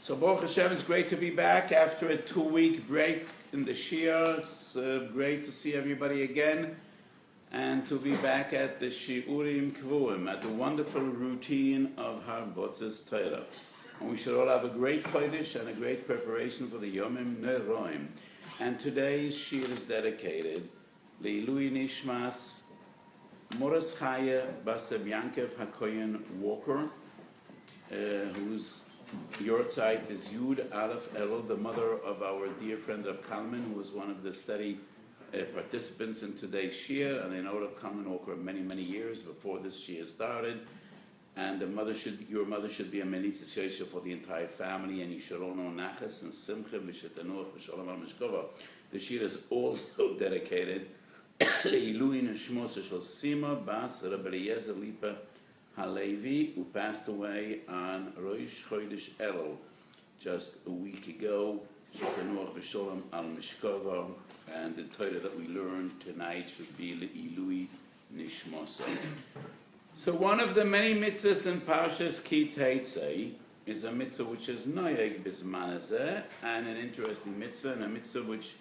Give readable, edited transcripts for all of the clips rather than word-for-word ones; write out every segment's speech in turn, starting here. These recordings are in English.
So Baruch Hashem, it's great to be back after a 2-week break in the Shiur. It's great to see everybody again and to be back at the Shiurim Kvuim, at the wonderful routine of Harbotzes Torah. And we should all have a great Kodesh and a great preparation for the Yomim Neroim. And today's Shiur is dedicated Leilui Nishmas Moras Chaya Baseb Yankev HaKoyen Walker, whose Yortzeit is Yud Aleph Elul, the mother of our dear friend Reb Kalman, who was one of the study participants in today's Shiur, and I know Reb Kalman Walker many years before this Shiur started. And your mother should be a Melitza Sheisha for the entire family, and you should all know Nachas and Simcha v'Shetanuach v'Shalom al Mishkova. The Shiur is also dedicated Leilui Nishmos Shel Sima Bas Reb Eliezer Lipa Halevi, who passed away on Rosh Chodesh Elul just a week ago. Shetanuach v'Shalom al Mishkova, and the Torah that we learned tonight should be Leilui Nishmoso. So one of the many mitzvahs in Parshas Ki Teitzei is a mitzvah which is noyeg bisman hazeh, and an interesting mitzvah, and a mitzvah which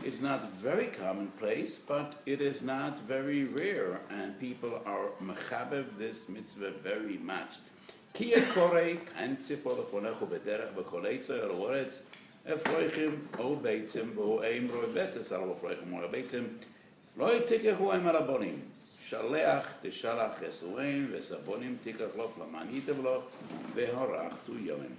is not very commonplace, but it is not very rare, and people are mechabev this mitzvah very much. Ki yakorei kain tzipor lefonechu bederech b'kol eitzei al ha'oretz efroichim o beitzim v'ho eim roi betzes al efroichim o beitzim lo yitikechu em arabonim Shaleach teshalach chesuim v'sabonim tikach lof lamanitev loch v'harachtu yomim.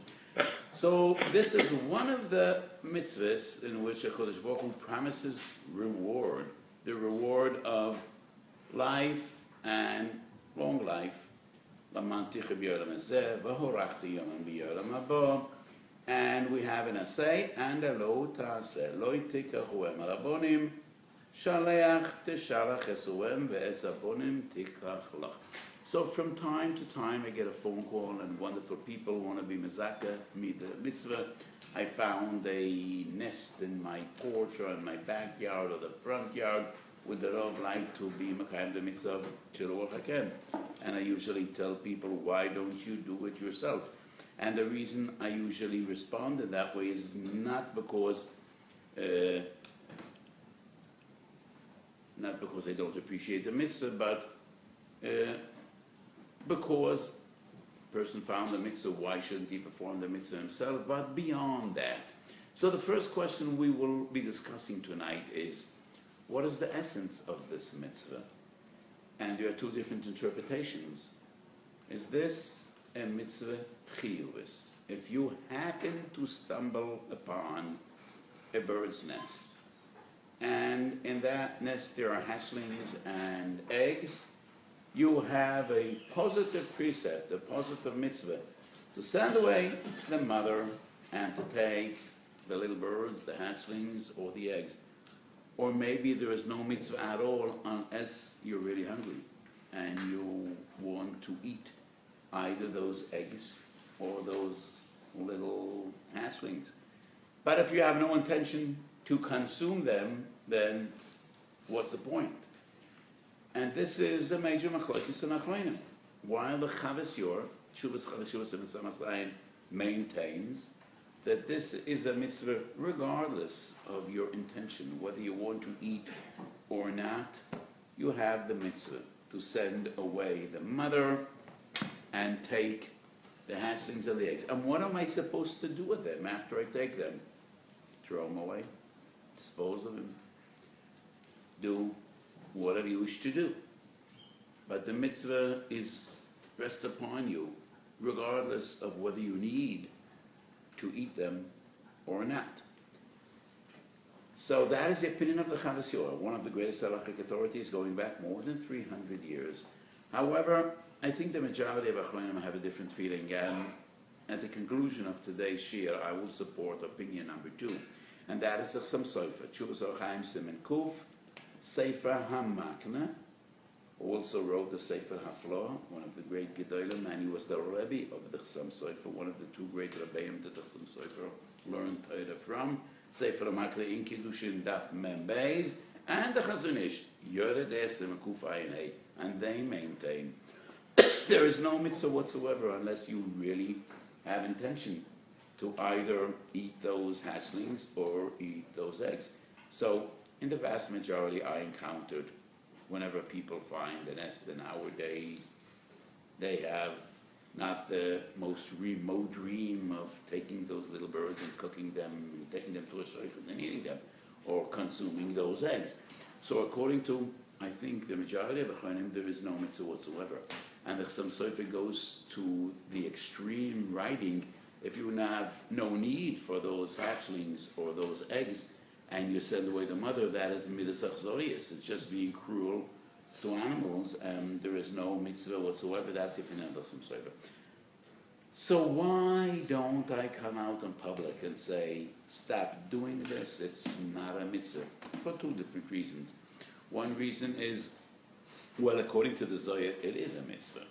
So this is one of the mitzvahs in which HaKadosh Baruch Hu promises reward, the reward of life and long life. And we have an assay, and a lo ta'aseh lo tikachu em arabonim Shaleach teshalach chesuim v'sabonim tikach loch. So from time to time I get a phone call and wonderful people want to be mezaka me the mitzvah. I found a nest in my porch or in my backyard or the front yard. Would the Rav like to be mekayem the mitzvah of Shiluach Haken? And I usually tell people, why don't you do it yourself? And the reason I usually respond in that way is not because I don't appreciate the mitzvah, but because the person found the mitzvah, why shouldn't he perform the mitzvah himself? But beyond that. So the first question we will be discussing tonight is, what is the essence of this mitzvah? And there are two different interpretations. Is this a mitzvah chiyuvis? If you happen to stumble upon a bird's nest, and in that nest there are hatchlings and eggs, you have a positive precept, a positive mitzvah, to send away the mother and to take the little birds, the hatchlings, or the eggs. Or maybe there is no mitzvah at all unless you're really hungry and you want to eat either those eggs or those little hatchlings. But if you have no intention to consume them, then what's the point? And this is a major machlokes in achronim. While the Shiur, Shuvas Shiur Samach Zayin, maintains that this is a mitzvah regardless of your intention, whether you want to eat or not, you have the mitzvah to send away the mother and take the hatchlings and the eggs. And what am I supposed to do with them after I take them? Throw them away? Dispose of them? Do whatever you wish to do. But the mitzvah rests upon you, regardless of whether you need to eat them or not. So that is the opinion of the Shiur, one of the greatest halachic authorities going back more than 300 years. However, I think the majority of achronim have a different feeling, and at the conclusion of today's Shiur, I will support opinion number 2, and that is the Chassam Sofer, Tshuvas Orchaim Simen Kuf, Sefer HaMakna, who also wrote the Sefer HaFloah, one of the great Gedolim, and he was the Rebbe of the Chassam Sofer, one of the two great Rebbeim that the Chassam Sofer learned Torah from. Sefer HaMakna in Kiddushin Daf Mem Beis, and the Chazon Ish, Yored Esem Kuf Ayin Hey, and they maintain there is no mitzvah whatsoever unless you really have intention to either eat those hatchlings or eat those eggs. So in the vast majority I encountered, whenever people find a nest in our day, they have not the most remote dream of taking those little birds and cooking them, and taking them to a shaykhut and eating them, or consuming those eggs. So according to, I think, the majority of Hakenim, there is no mitzvah whatsoever. And the Chassam Sofer goes to the extreme writing, if you have no need for those hatchlings or those eggs, and you send away the mother, that is midas achzorius. It's just being cruel to animals, and there is no mitzvah whatsoever. That's the opinion of the Chassam Sofer. So why don't I come out in public and say, stop doing this, it's not a mitzvah? For two different reasons. One reason is, well, according to the Zohar, it is a mitzvah.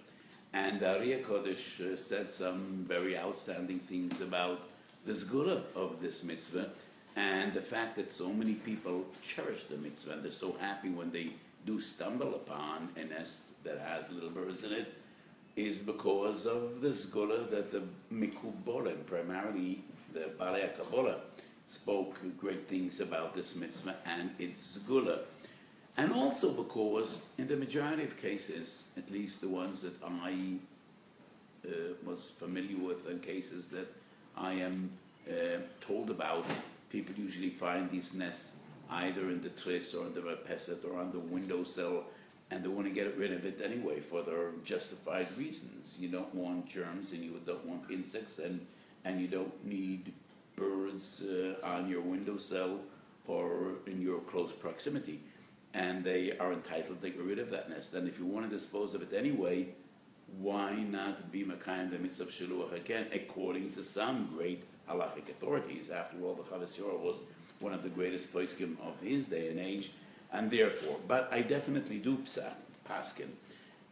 And the Ari HaKodesh said some very outstanding things about the zgula of this mitzvah, and the fact that so many people cherish the mitzvah, and they're so happy when they do stumble upon a nest that has little birds in it, is because of the zgula that the Mikubolim, primarily the Balei HaKabbalah, spoke great things about this mitzvah and its zgula. And also because in the majority of cases, at least the ones that I was familiar with and cases that I am told about, people usually find these nests either in the tris or in the marpeset or on the windowsill, and they want to get rid of it anyway for their justified reasons. You don't want germs and you don't want insects, and you don't need birds on your windowsill or in your close proximity. And they are entitled to get rid of that nest. And if you want to dispose of it anyway, why not be Makayim the mitzvah of Shiluach again, according to some great halachic authorities? After all, the Shiur was one of the greatest poskim of his day and age, and therefore, but I definitely do paskin.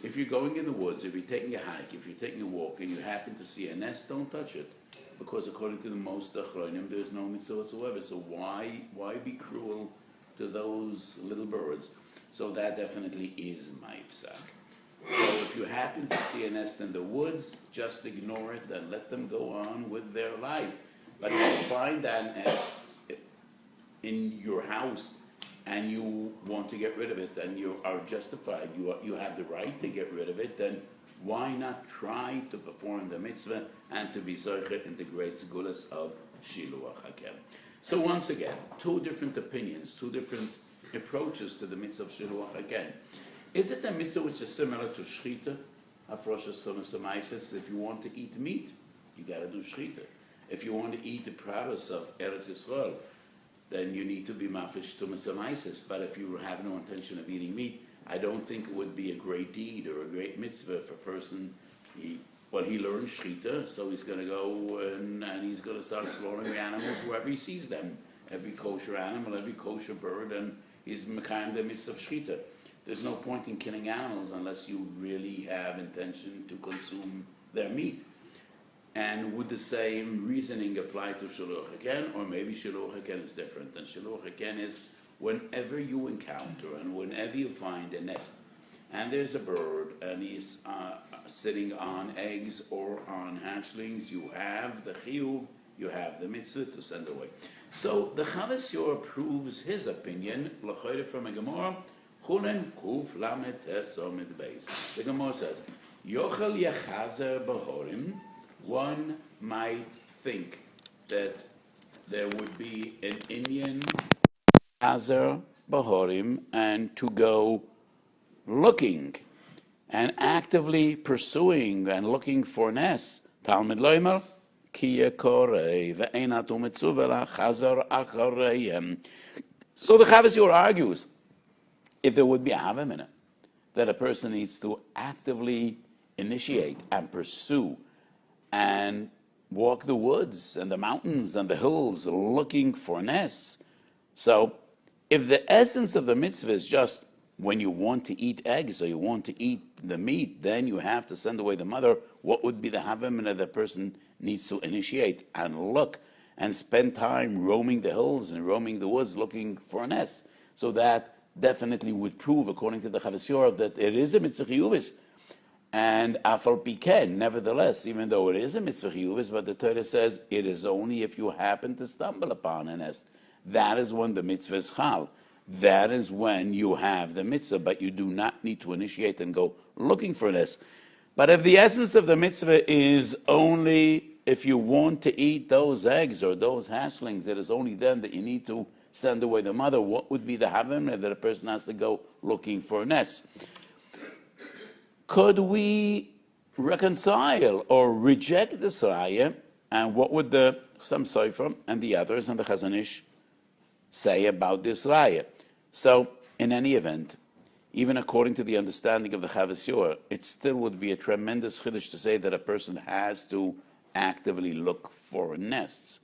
If you're going in the woods, if you're taking a hike, if you're taking a walk, and you happen to see a nest, don't touch it, because according to the most achronim, there's no mitzvah whatsoever. So why be cruel to those little birds? So that definitely is my psak. So if you happen to see a nest in the woods, just ignore it and let them go on with their life. But if you find that nest in your house and you want to get rid of it and you are justified, you have the right to get rid of it, then why not try to perform the mitzvah and to be zocher in the great segulas of Shiluach Haken? So once again, two different opinions, two different approaches to the mitzvah of Shiluach Haken. Is it a mitzvah which is similar to Shlit? If you want to eat meat, you got to do Shlit. If you want to eat the produce of Eretz Yisrael, then you need to be mafish to Mesamaisis. But if you have no intention of eating meat, I don't think it would be a great deed or a great mitzvah for a person. He learned Shchita, so he's going to go and he's going to start slaughtering the animals wherever he sees them. Every kosher animal, every kosher bird, and he's mekayim the mitzvah of Shchita. There's no point in killing animals unless you really have intention to consume their meat. And would the same reasoning apply to Shiluach Haken, or maybe Shiluach Haken is different? And Shiluach Haken is whenever you encounter and whenever you find a nest, and there's a bird, and he's sitting on eggs or on hatchlings, you have the chiyuv, you have the mitzvah to send away. So the Shiur proves his opinion, l'chayre from a Gemara, Chulen kuf lamet tes omid beis. The Gemara says, Yochel yechazer b'horim. One might think that there would be an Indian chazer b'horim, and to go looking and actively pursuing and looking for nests. Talmud loimer ki yekorei ve'einat u'mitzuvela chazer achareim. So the Shiur argues, if there would be a havamina, that a person needs to actively initiate and pursue and walk the woods and the mountains and the hills looking for nests. So if the essence of the mitzvah is just when you want to eat eggs or you want to eat the meat, then you have to send away the mother, what would be the havamina the person needs to initiate and look and spend time roaming the hills and roaming the woods looking for a nest? So that definitely would prove, according to the Shiur, that it is a mitzvah chiyuvis. And afal piken, nevertheless, even though it is a mitzvah chiyuvis, but the Torah says it is only if you happen to stumble upon a nest. That is when the mitzvah is chal. That is when you have the mitzvah, but you do not need to initiate and go looking for this. But if the essence of the mitzvah is only if you want to eat those eggs or those hatchlings, it is only then that you need to send away the mother. What would be the havim that a person has to go looking for a nest? Could we reconcile or reject this raya? And what would the some Sofer and the others and the Chazon Ish say about this raya? So, in any event, even according to the understanding of the Shiur, it still would be a tremendous chiddush to say that a person has to actively look for nests.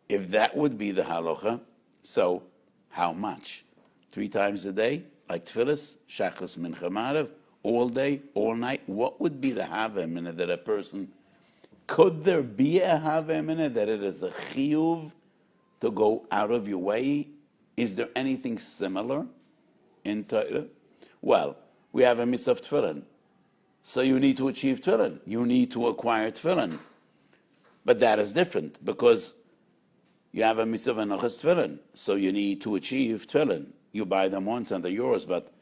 If that would be the halacha, so how much? 3 times a day, like tefillas, shachris, mincha, marav, all day, all night. What would be the havim in it that a person? Could there be a havim in it that it is a chiyuv to go out of your way? Is there anything similar in Torah? Well, we have a mitzvah of tefillin. So you need to achieve tefillin. You need to acquire tefillin. But that is different because you have a mitzvah of anochas tefillin. So you need to achieve tefillin. You buy them once and they're yours. But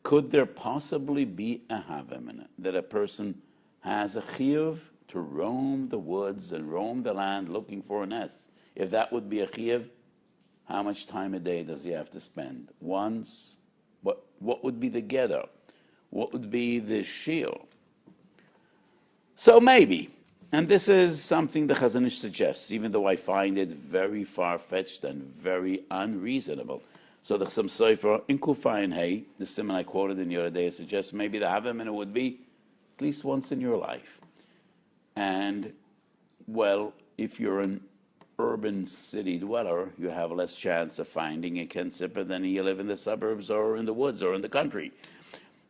could there possibly be a havim in it that a person has a chiyuv to roam the woods and roam the land looking for a nest? If that would be a chiyuv, how much time a day does he have to spend? Once? What would be the gather? What would be the shiur? So maybe, and this is something the Chazon Ish suggests, even though I find it very far-fetched and very unreasonable. So the Chassam Sofer in Kufayin Hay, the simon I quoted in your day, suggests maybe the havim in it would be at least once in your life. And, well, if you're an urban city dweller, you have less chance of finding a kensipper than you live in the suburbs or in the woods or in the country.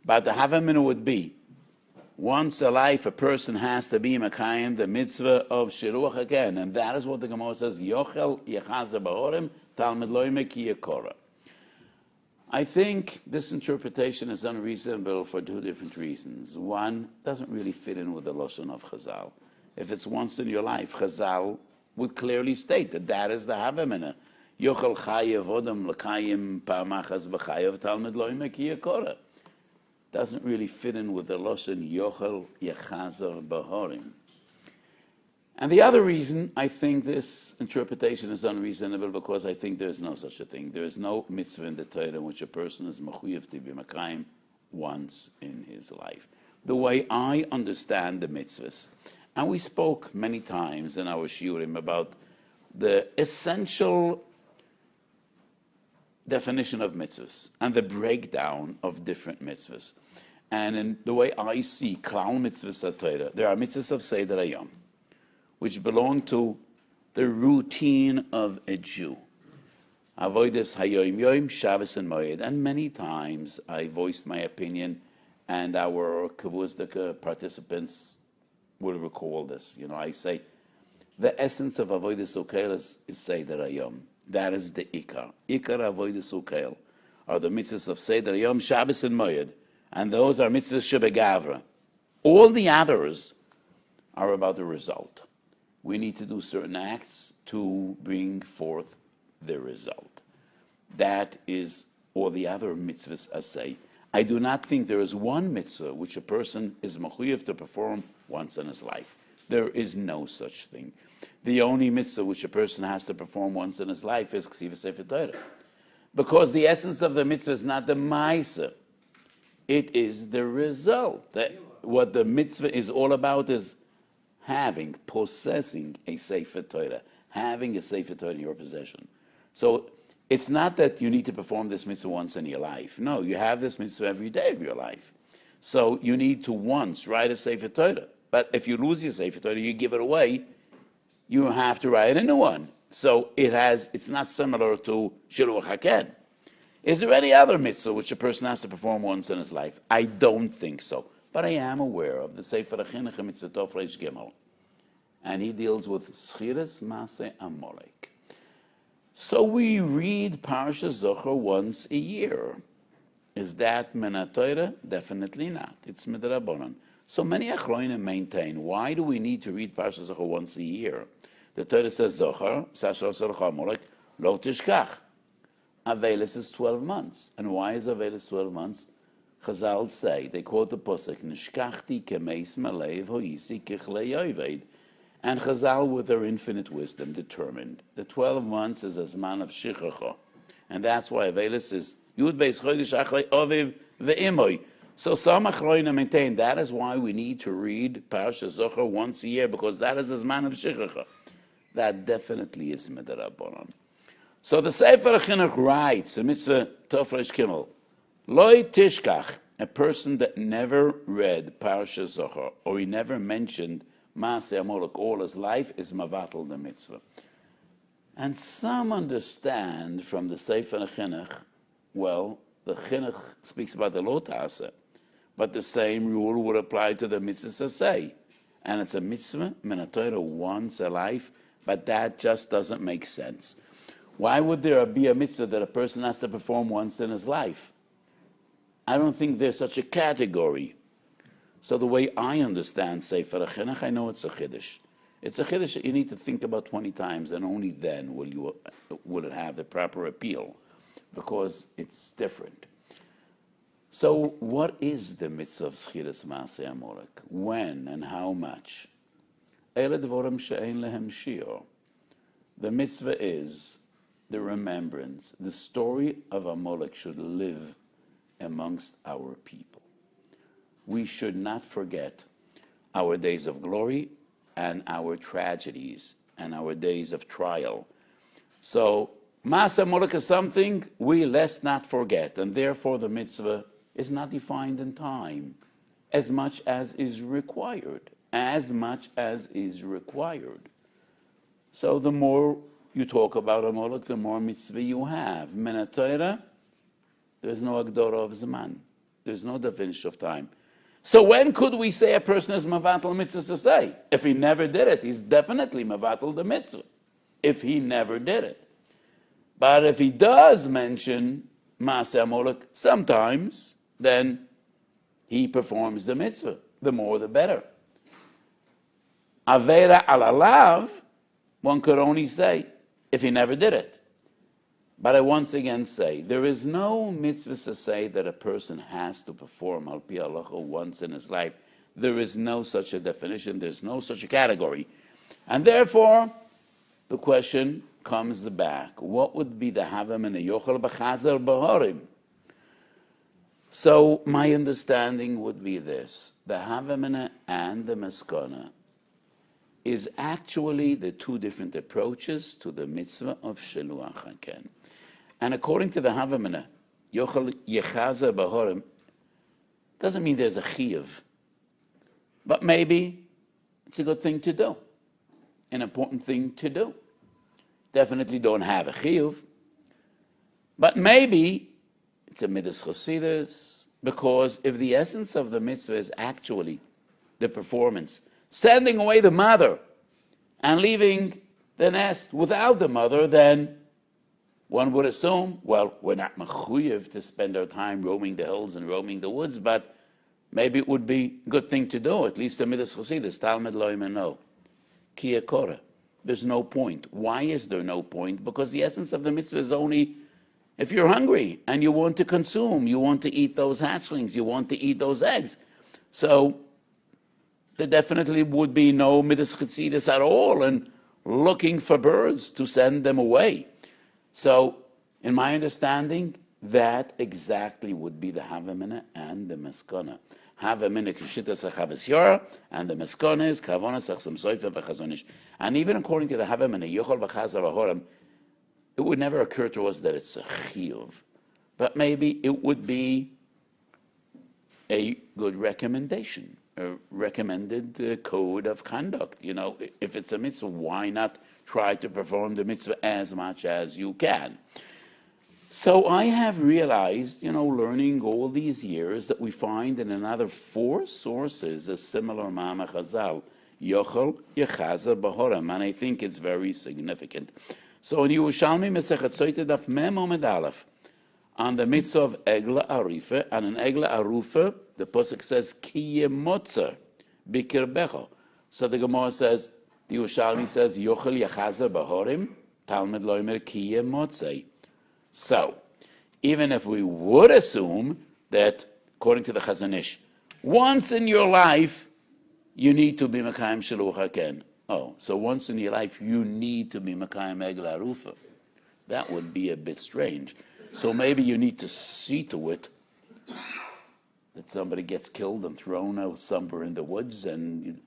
But the havamina would be, once a life a person has to be Makayim, the mitzvah of Shiluach again, and that is what the Gemara says, Yochel Yechaza Ba'orim, Talmud Loime Ki Yekora. I think this interpretation is unreasonable for 2 different reasons. One, doesn't really fit in with the Lashon of Chazal. If it's once in your life, Chazal would clearly state that that is the havamina. Yochel chayev odam l'kayim pa'amachas b'chayev talmud lo'ime ki yekora. Doesn't really fit in with the lashon yochel yechazer b'horim. And the other reason I think this interpretation is unreasonable because I think there is no such a thing. There is no mitzvah in the Torah in which a person is mechuyev to be makayim once in his life. The way I understand the mitzvahs, and we spoke many times in our shiurim about the essential definition of mitzvahs and the breakdown of different mitzvahs. And in the way I see klal mitzvahs at Torah, there are mitzvahs of Seder Hayom, which belong to the routine of a Jew. Avodas hayom yom, Shabbos and Moed. And many times I voiced my opinion, and our Kavuzdik participants will recall this. I say, the essence of Avodas Ukel is Seder Hayom. That is the Ikar. Ikar Avodas Ukel are the mitzvahs of Seder Hayom, Shabbos and Moed. And those are mitzvahs shebegavra. All the others are about the result. We need to do certain acts to bring forth the result. That is all the other mitzvahs as say. I do not think there is one mitzvah which a person is mechuyev to perform once in his life. There is no such thing. The only mitzvah which a person has to perform once in his life is Ksiva Sefer Torah. Because the essence of the mitzvah is not the ma'aseh. It is the result. What the mitzvah is all about is possessing a Sefer Torah, having a Sefer Torah in your possession. So it's not that you need to perform this mitzvah once in your life. No, you have this mitzvah every day of your life. So you need to once write a Sefer Torah. But if you lose your Sefer Torah, you give it away, you have to write a new one. So it's not similar to Shiluach Haken. Is there any other mitzvah which a person has to perform once in his life? I don't think so. But I am aware of the Sefer Chinuch Mitzvah Tov Reish Gimel. And he deals with Schiras Maseh Amalek. So we read Parsha Zochar once a year. Is that Min HaTorah? Definitely not. It's Midrabanan. So many Achronim maintain, why do we need to read Parshas Zohar once a year? The Torah says, Zohar, Sashar Sorcha Molek, Lo Tishkach. Avelis is 12 months. And why is Avelis 12 months? Chazal say, they quote the Pasuk, Nishkachti kemeis malev hoisi kichle yoived. And Chazal, with their infinite wisdom, determined the 12 months is a zman of shichacha. And that's why Avelis is Yud Beis Chodesh Achrei Aviv Ve'imoy. So some Achronim maintain that is why we need to read Parshas Zohar once a year, because that is a zman of shichacha. That definitely is Midrabanan. So the Sefer HaChinuch writes, in Mitzvah Tov Reish Gimel, Loi Tishkach, a person that never read Parshas Zohar, or he never mentioned Maaseh Amalek all his life, is Mavatal the Mitzvah. And some understand from the Sefer HaChinuch, well, the Chinuch speaks about the Lo Ta'aseh, but the same rule would apply to the Mitzvah Saseh. And it's a Mitzvah, Min HaTorah, once a life, but that just doesn't make sense. Why would there be a mitzvah that a person has to perform once in his life? I don't think there's such a category. So the way I understand Sefer HaChinuch, I know it's a Chiddush. It's a Chiddush that you need to think about 20 times, and only then will it have the proper appeal, because it's different. So what is the mitzvah of Schiras Maaseh Amalek? When and how much? Ele dvorim she'ein lehem shiur. The mitzvah is the remembrance. The story of Amalek should live amongst our people. We should not forget our days of glory and our tragedies and our days of trial. So Maaseh Amalek is something we let's not forget, and therefore the mitzvah is not defined in time as much as is required. As much as is required. So the more you talk about Amalek, the more mitzvah you have. Min HaTorah, there's no Agdora of Zman. There's no definition of time. So when could we say a person is Mavatal mitzvah to say? If he never did it, he's definitely Mavatal the mitzvah. If he never did it. But if he does mention Maaseh Amalek sometimes, then he performs the mitzvah. The more the better. Avera alalav, one could only say if he never did it. But I once again say, there is no mitzvah to say that a person has to perform al pi halacha once in his life. There is no such a definition. There's no such a category. And therefore, the question comes back. What would be the havim and the yochel b'chazer b'horim? So my understanding would be this. The havim and the meskana is actually the two different approaches to the mitzvah of Shiluach Haken. And according to the Havamina, Yochel Yechaza Bahorim, doesn't mean there's a chiyuv. But maybe it's a good thing to do. An important thing to do. Definitely don't have a chiyuv. But maybe it's a midas chasidus, because if the essence of the mitzvah is actually the performance, sending away the mother and leaving the nest without the mother, then one would assume, well, we're not mechuyev to spend our time roaming the hills and roaming the woods, but maybe it would be a good thing to do, at least the midas chasidus, talmid lo yimeno, ki yakora. There's no point. Why is there no point? Because the essence of the mitzvah is only if you're hungry and you want to consume, you want to eat those hatchlings, you want to eat those eggs. So there definitely would be no midas chasidus at all and looking for birds to send them away. So, in my understanding, that exactly would be the havamina and the meskana. Havamina kishitas achavasyor, and the meskana is kavonas achsam soifa v'chazonish. And even according to the havamina, yochol v'chazar v'horam, it would never occur to us that it's a chiyuv. But maybe it would be a good recommendation, a recommended code of conduct. You know, if it's a mitzvah, why not try to perform the mitzvah as much as you can? So I have realized, learning all these years, that we find in another 4 sources a similar ma'amar chazal, yochel yechazer b'horam, and I think it's very significant. So in Yerushalmi Mesechet Soita Daf Mem Omed Aleph, on the mitzvah of Egla Arifa, and an Egla Arufa, The Pasuk says, Ki yemotzer bikirbecho. So the Gemara says, the Yerushalmi says, Yochel yachazer bahorim, Talmud loimer ki yemotzei. So, even if we would assume that, according to the Chazon Ish, once in your life, you need to be Mekayim Shiluach Haken. Oh, so once in your life, you need to be Mekayim Egla Rufa. That would be a bit strange. So maybe you need to see to it that somebody gets killed and thrown out somewhere in the woods, and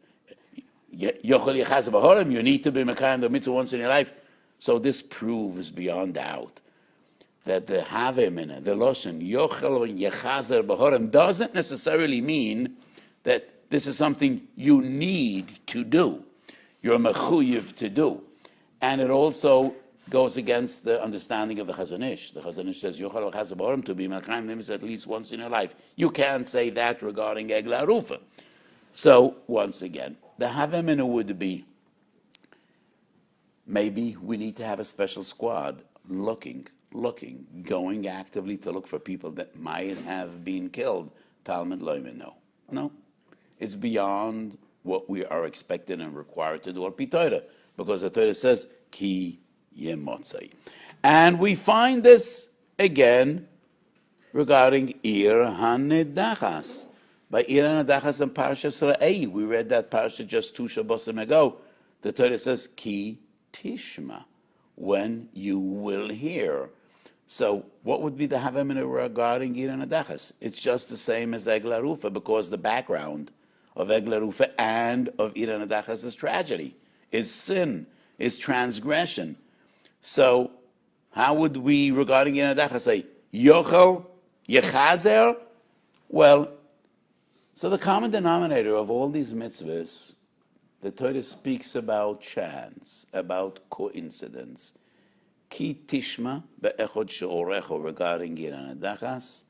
Yochel Yechaz B'Horim, you need to be Mekayim the mitzvah once in your life. So this proves beyond doubt that the Havemina, the Loshen, Yochel Yechazer B'Horim, doesn't necessarily mean that this is something you need to do. You're mechuyev to do. And it also goes against the understanding of the Chazon Ish. The Chazon Ish says, Yochel Yechazer B'Horim, to be Mekayim the mitzvah at least once in your life. You can't say that regarding Egla Rufa. So, once again, the Havemina would be, maybe we need to have a special squad looking, going actively to look for people that might have been killed. Talmud loimer, no. It's beyond what we are expected and required to do al pi Torah, because the Torah says, Ki yemotzei. And we find this again regarding Ir HaNedachas. By Ir HaNedachas and Parashas Re'ei, we read that parasha just 2 Shabbosim ago. The Torah says, Ki tishma, when you will hear. So what would be the Havemina regarding Ir HaNedachas? It's just the same as Egla Rufa, because the background of Egla Rufa and of Ir HaNedachas is tragedy, is sin, is transgression. So how would we, regarding Ir HaNedachas, say, Yochel Yechazer? Well, so the common denominator of all these mitzvahs, the Torah speaks about chance, about coincidence. Ki tishma be'echod she'orecho regarding Ir HaNedachas,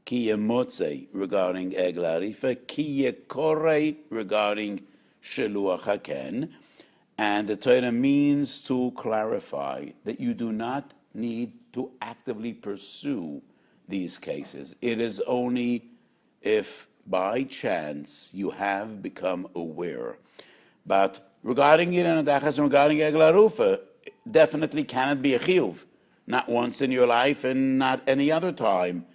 Ki yemotzei regarding Egla Rufa, Ki yekorei regarding Shiluach Haken. And the Torah means to clarify that you do not need to actively pursue these cases. It is only if by chance you have become aware. But regarding Ir HaNedachas and regarding Egla Rufa, definitely cannot be a chiyuv, not once in your life and not any other time.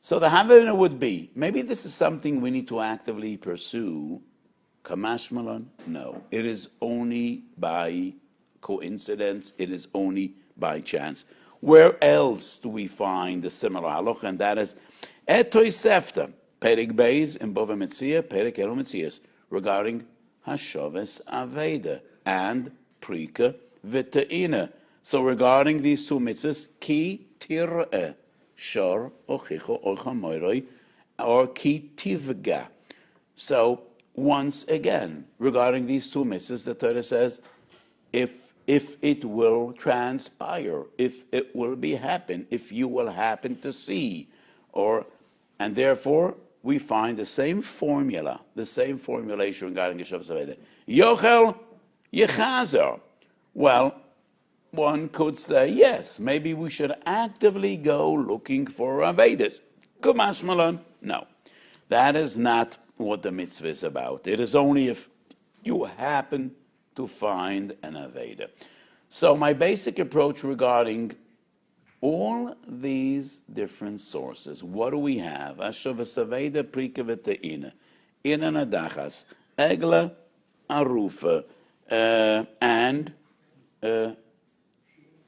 So the Havemina would be, maybe this is something we need to actively pursue. Kamash Malon? No. It is only by coincidence. It is only by chance. Where else do we find the similar halacha? And that is Etoy Sefta, Perik Beis in Bava Metzia, Perik Elu Metzias, regarding Hashoves Aveda and Prika V'Te'ina. So regarding these two mitzvahs, Ki Tir'eh, Shor Ochicho Ocha Moiroi, or Ki Tivga. So once again, regarding these two mitzvahs, the Torah says, if it will transpire, if it will be happen, if you will happen to see, and therefore we find the same formula, the same formulation regarding Hashoves Aveda. Yochel Yechazer. Well, one could say, yes, maybe we should actively go looking for Avedas. Kumash Malon? No. That is not what the mitzvah is about. It is only if you happen to find an Aveda. So my basic approach regarding all these different sources, what do we have? Hashoves Aveda, Prika V'Te'ina, Ir HaNedachas, Egla Rufa, and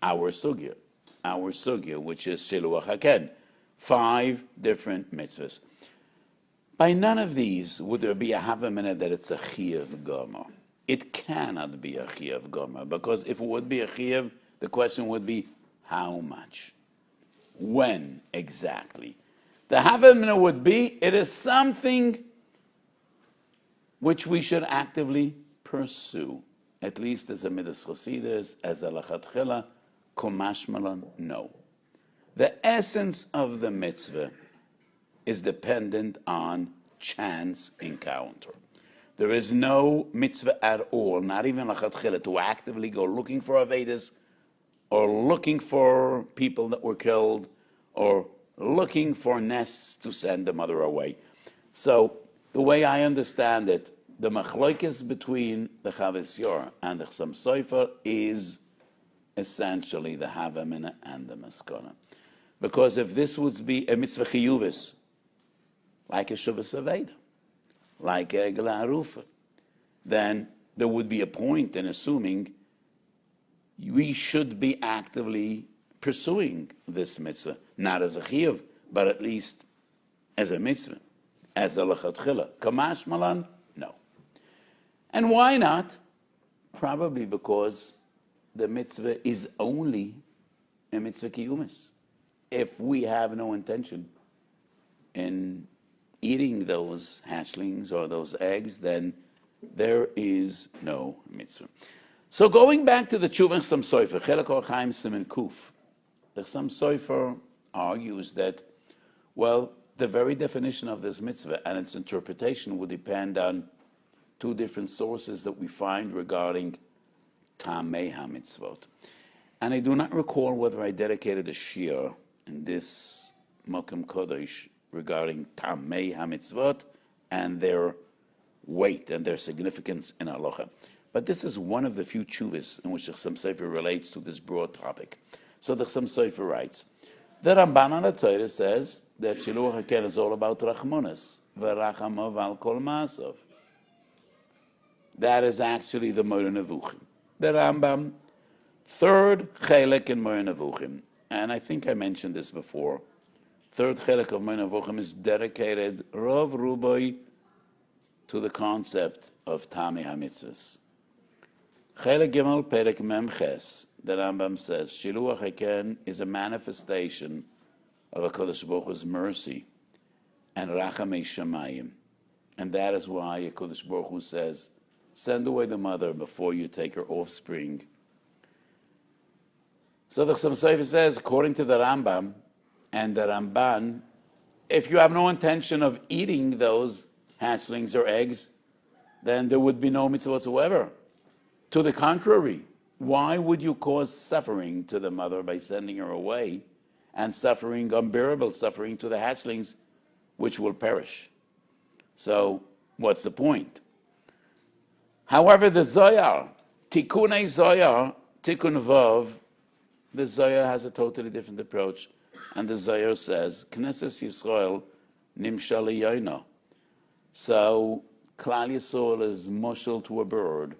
our sugya, which is Shiluach Haken. 5 different mitzvahs. By none of these would there be a Havemina that it's a Chiyuv Gomer. It cannot be a Chiyuv Gomer, because if it would be a Chiyuv, the question would be, how much? When exactly? The Havemina would be, it is something which we should actively pursue, at least as a Midas Chasidus, as a Lachatchila, Kumash Malon, no. The essence of the mitzvah is dependent on chance encounter. There is no mitzvah at all, not even Lachatchila, to actively go looking for Avedas, or looking for people that were killed, or looking for nests to send the mother away. So the way I understand it, the machlokes between the Shiur and the Chassam Sofer is essentially the Havamina and the Maskana. Because if this would be a mitzvah chiyuvis, like a Shuvas Aveda, like a Egla Harufa, then there would be a point in assuming we should be actively pursuing this mitzvah, not as a chiyuv, but at least as a mitzvah, as a lechatchila. Kamash malan? No. And why not? Probably because the mitzvah is only a mitzvah kiyumis. If we have no intention in eating those hatchlings or those eggs, then there is no mitzvah. So going back to the Tshuva Chassam Sofer, Chelek Or Chaim Siman Kuf, the Chassam Sofer argues that, well, the very definition of this mitzvah and its interpretation would depend on two different sources that we find regarding Tamei HaMitzvot. And I do not recall whether I dedicated a shiur in this Mokum Kodesh regarding Tamei HaMitzvot and their weight and their significance in halacha. But this is one of the few tshuvas in which the Chassam Sofer relates to this broad topic. So the Chassam Sofer writes, the Ramban on the Torah says that Shiluach Haken is all about Rachmanis, v'rachamov al kol ma'asov. That is actually the Moreh Nevuchim. The Rambam, third chelek in Moreh Nevuchim, and I think I mentioned this before, third chelek of Moreh Nevuchim is dedicated rov rubai to the concept of Tamei HaMitzvos. Chelek Gimel Perek Mem Ches, the Rambam says, Shiluach Haken is a manifestation of HaKadosh Baruch Hu's mercy and Rachamei Shamayim. And that is why HaKadosh Baruch Hu says, send away the mother before you take her offspring. So the Chassam Sofer says, according to the Rambam and the Ramban, if you have no intention of eating those hatchlings or eggs, then there would be no mitzvah whatsoever. To the contrary, why would you cause suffering to the mother by sending her away, and suffering, unbearable suffering, to the hatchlings, which will perish? So, what's the point? However, the Zohar, Tikunei Zohar, Tikun Vav, the Zohar has a totally different approach, and the Zohar says, Knesset Yisrael nimshal yaina. So, Klal Yisrael is mushal to a bird,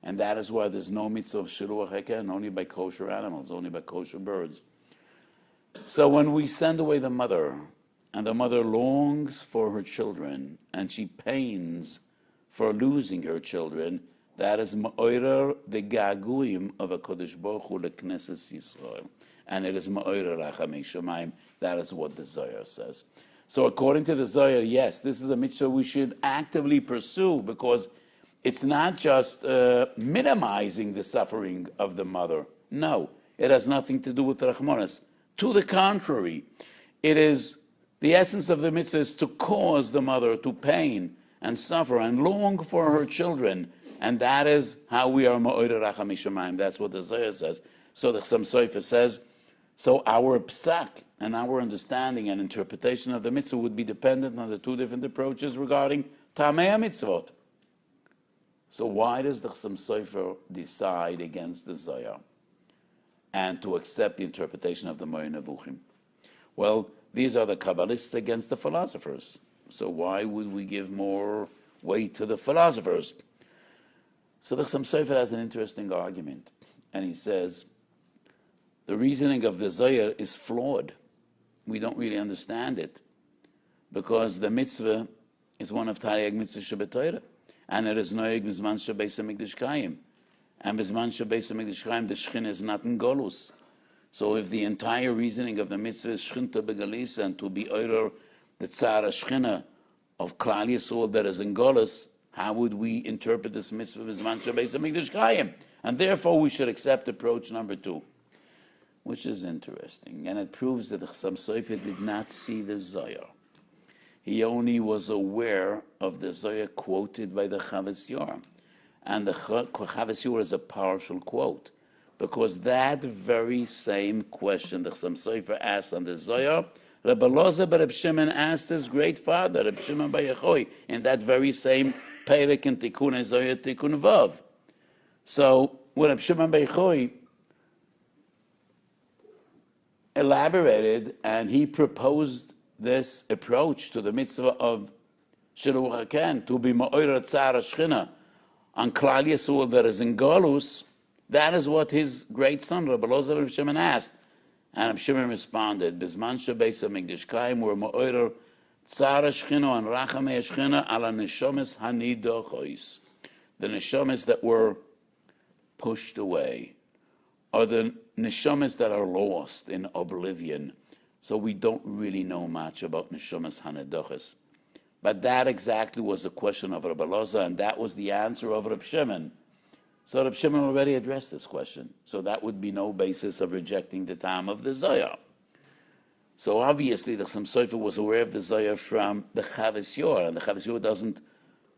and that is why there's no mitzvah of Shiluach Haken, only by kosher animals, only by kosher birds. So when we send away the mother, and the mother longs for her children, and she pains for losing her children, that is ma'orer the gaguim of HaKadosh Baruch Hu leknesses Yisrael. And it is ma'orer rachamei shamayim. That is what the Zohar says. So according to the Zohar, yes, this is a mitzvah we should actively pursue, because it's not just minimizing the suffering of the mother. No, it has nothing to do with Rachmanis. To the contrary, it is the essence of the mitzvah is to cause the mother to pain and suffer and long for her children. And that is how we are ma'orer rachamei shamayim. That's what the Zohar says. So the Chassam Sofer says, so our psak and our understanding and interpretation of the mitzvah would be dependent on the two different approaches regarding Tamei HaMitzvot. So why does the Chassam Sofer decide against the Zohar and to accept the interpretation of the Moreh Nevuchim? Well, these are the Kabbalists against the philosophers. So why would we give more weight to the philosophers? So the Chassam Sofer has an interesting argument, and he says the reasoning of the Zohar is flawed. We don't really understand it, because the mitzvah is one of Taryag Mitzvah Shebetoira, and it is noeg b'zman shebeis hamikdash kayim, and b'zman shebeis hamikdash kayim the Shechina is not in Golus. So if the entire reasoning of the mitzvah is Shechinta begalisa, and to be oirer the tzara Shechina of Klal Yisrael that is in Golus, how would we interpret this mitzvah b'zman shebeis hamikdash kayim? And therefore we should accept approach number 2, which is interesting, and it proves that the Chassam Sofer did not see the Zohar. He only was aware of the Zohar quoted by the Shiur. And the Shiur is a partial quote, because that very same question the Chassam Sofer asked on the Zohar, Rabbi Loza bar Reb Shimon asked his great father, Reb Shimon bar Yochai, in that very same Perek in Tikkun Zohar Tikkun Vav. So when Reb Shimon bar Yochai elaborated and he proposed this approach to the mitzvah of Shiluach Haken, to be ma'orer tzar Shechina on Klal Yisrael that is in Golus, that is what his great son, Rabbi Loza bar Reb Shimon, asked. And Reb Shimon responded, Bizman shebeis hamikdash kaim were ma'orer tzar Shechina and rachamei Shechina ala neshomes hanidochos. The neshomes that were pushed away, or the neshomes that are lost in oblivion. So we don't really know much about neshomes hanidochos. But that exactly was the question of Rabbi Loza, and that was the answer of Reb Shimon. So Reb Shimon already addressed this question. So that would be no basis of rejecting the time of the Zohar. So obviously the Chassam Sofer was aware of the Zohar from the Shiur, and the Shiur doesn't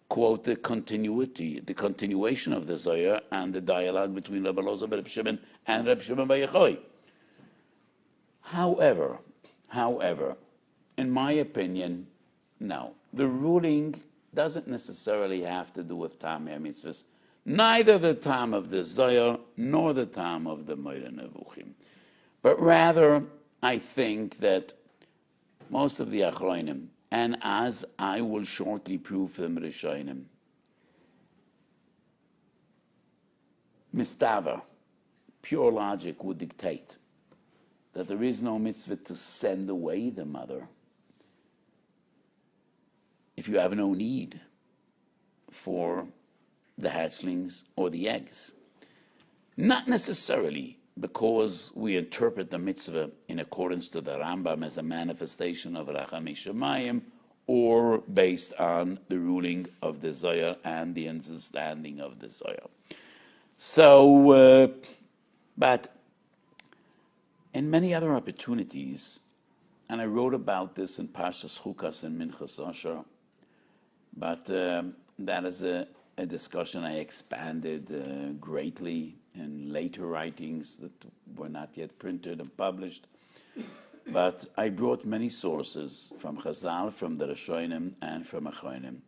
quote the continuation of the Zohar and the dialogue between Rabbi Loza and Reb Shimon and Reb Shimon bar Yochai. However, in my opinion, no. The ruling doesn't necessarily have to do with Tamei HaMitzvahs, neither the time of the Zohar nor the time of the Moreh Nevuchim. But rather, I think that most of the Achronim, and as I will shortly prove from Rishonim, mistaver, pure logic would dictate that there is no mitzvah to send away the mother if you have no need for the hatchlings or the eggs. Not necessarily because we interpret the mitzvah in accordance to the Rambam as a manifestation of Rachamei Shamayim, or based on the ruling of the Zohar and the understanding of the Zohar. So, but in many other opportunities, and I wrote about this in Parshas Chukas and Minchas Asher, but that is a discussion I expanded greatly in later writings that were not yet printed and published. But I brought many sources from Chazal, from the Rishonim, and from Achronim,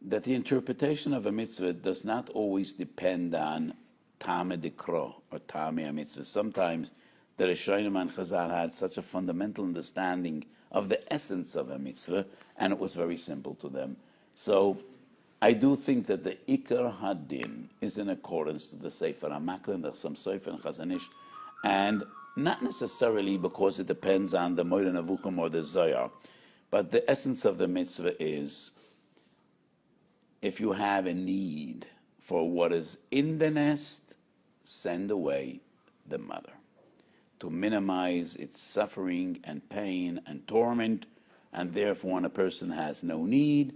that the interpretation of a mitzvah does not always depend on Tamei Dikro or Tamei HaMitzvah. Sometimes the Rishonim and Chazal had such a fundamental understanding of the essence of a mitzvah, and it was very simple to them. So I do think that the Ikar Hadin is in accordance to the Sefer HaMakla and the Chassam Sofer and Chazon Ish, and not necessarily because it depends on the Moreh Nevuchim or the Zohar, but the essence of the mitzvah is if you have a need for what is in the nest, send away the mother to minimize its suffering and pain and torment, and therefore when a person has no need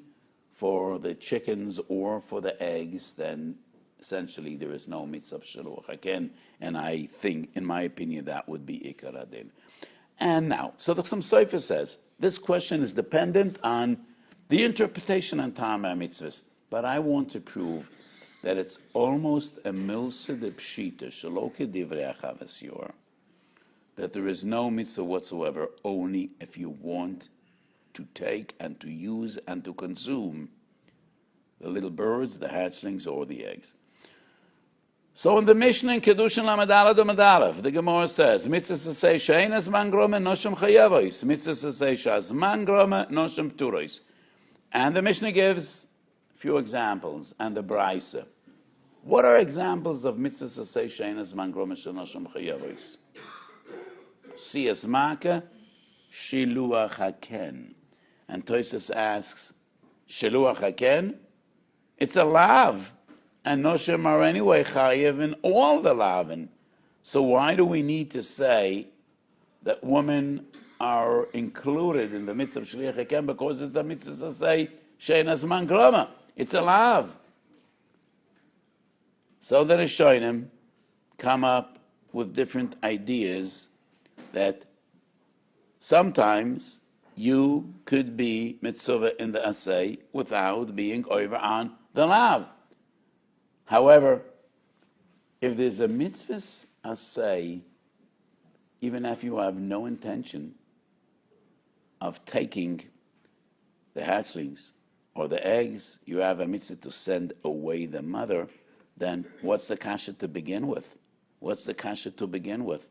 for the chickens or for the eggs, then essentially there is no mitzvah of Shiluach Haken, and I think, in my opinion, that would be Ikar Hadin. And now, so the Chassam Sofer says, this question is dependent on the interpretation on Tamei HaMitzvahs, but I want to prove that it's almost a milsa de pshita, shelo kedivrei Achavas Shiur, that there is no mitzvah whatsoever, only if you want to take and to use and to consume the little birds, the hatchlings, or the eggs. So in the Mishnah in Kedushin Lamed Aleph Amud Aleph, the Gemara says, mitzvah to say she'ein hazman groma noshim chayavos, mitzvah to say she'azman groma noshim pturos. And the Mishnah gives a few examples, and the Brisa. What are examples of mitzvahs to say she'ein hazman groma noshim chayavos? Siyas Maka, Shiluach Haken. And Tosfos asks, Shiluach Haken? It's a lav. And Noshim are anyway chayiv in all the lavin. So why do we need to say that women are included in the mitzvah of Shliach Haken? Because it's a mitzvah to say, She'ein hazman groma. It's a lav. So the Rishonim come up with different ideas that sometimes you could be mitzvah in the asay without being over on the lav. However, if there's a mitzvah asay, even if you have no intention of taking the hatchlings or the eggs, you have a mitzvah to send away the mother, then what's the kasha to begin with? What's the kasha to begin with?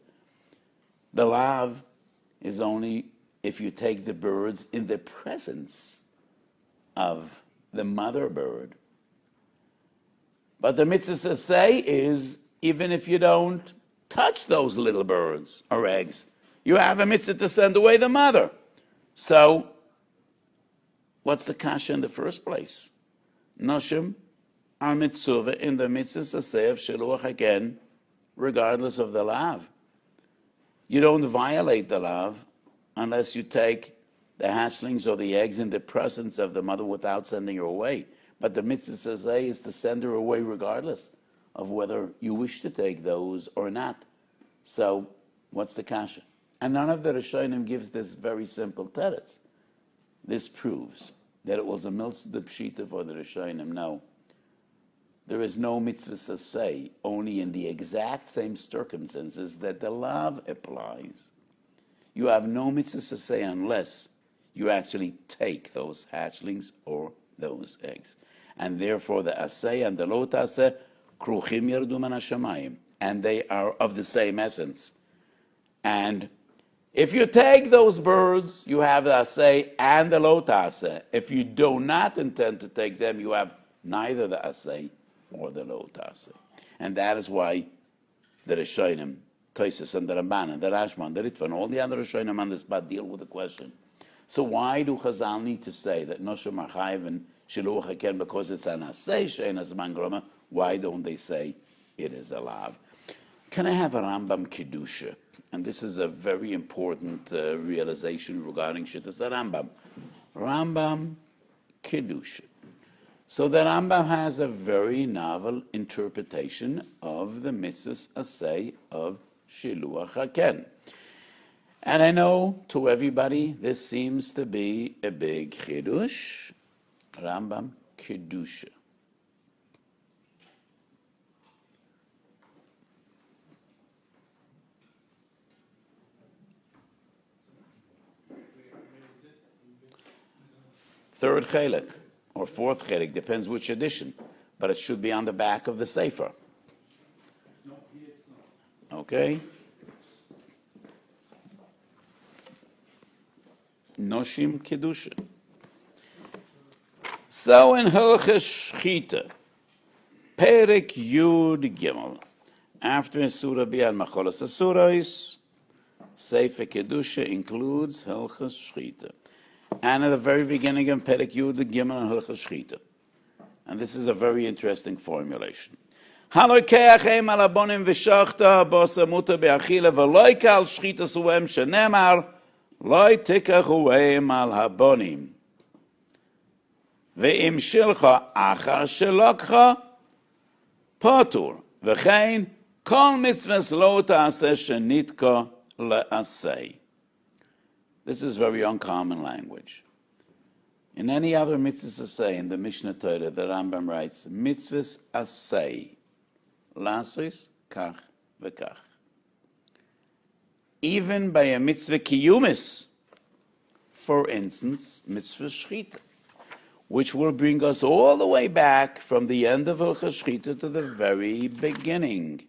The lav is only if you take the birds in the presence of the mother bird. But the mitzvah say is, even if you don't touch those little birds or eggs, you have a mitzvah to send away the mother. So, what's the kasha in the first place? Noshim are mitzvah in the mitzvah say of Shiluach again, regardless of the lav. You don't violate the lav unless you take the hatchlings or the eggs in the presence of the mother without sending her away. But the mitzvah say is to send her away regardless of whether you wish to take those or not. So, what's the kasha? And none of the Rishonim gives this very simple teretz. This proves that it was a milsed pshita for the Rishonim. No. There is no mitzvah say, only in the exact same circumstances that the lav applies. You have no mitzvah say unless you actually take those hatchlings or those eggs. And therefore the asay and the lo taseh kruchim yerdu min hashamayim, and they are of the same essence. And if you take those birds, you have the asay and the lo taseh. If you do not intend to take them, you have neither the asay or the lo taseh. And that is why the Rishonim, Tosis and the Ramban and the Rashman, the Ritva, and all the other Rishonim on this spot deal with the question. So why do Chazal need to say that Noshim are chayiv and Shiluach Haken because it's an asay she'en azman groma? Why don't they say it is a lav? Can I have a Rambam Kedusha? And this is a very important realization regarding Shittas the Rambam. Rambam Kedusha. So the Rambam has a very novel interpretation of the mitzvahs asay of Shiluach Haken. And I know to everybody this seems to be a big chidush. Rambam Kedusha. Third chelik, or fourth chelik, depends which edition, but it should be on the back of the sefer. Okay? Noshim Kedusha. So in hiluach Perek Yud Gimel, after Surah Bi'al Macholas Asurais, Sefer Kedusha includes hiluach shchita. And at the very beginning of Perek Yud Gimel and hiluach shchita. And this is a very interesting formulation. Halokeach em al abonim v'shachta bosa muta be'achila v'loy kal shchita suem shenemar loy tikachu em al habonim. Ve'im shilcha achar shelokcha potur. V'chein kol mitzvahs lo ta'aseh shenitka le'aseh. This is very uncommon language. In any other mitzvahs aseh, in the Mishnah Torah, the Rambam writes, mitzvahs aseh, lasos kach v'kach. Even by a mitzvah kiyumis, for instance, mitzvah shchita, which will bring us all the way back from the end of hiluach shchita to the very beginning.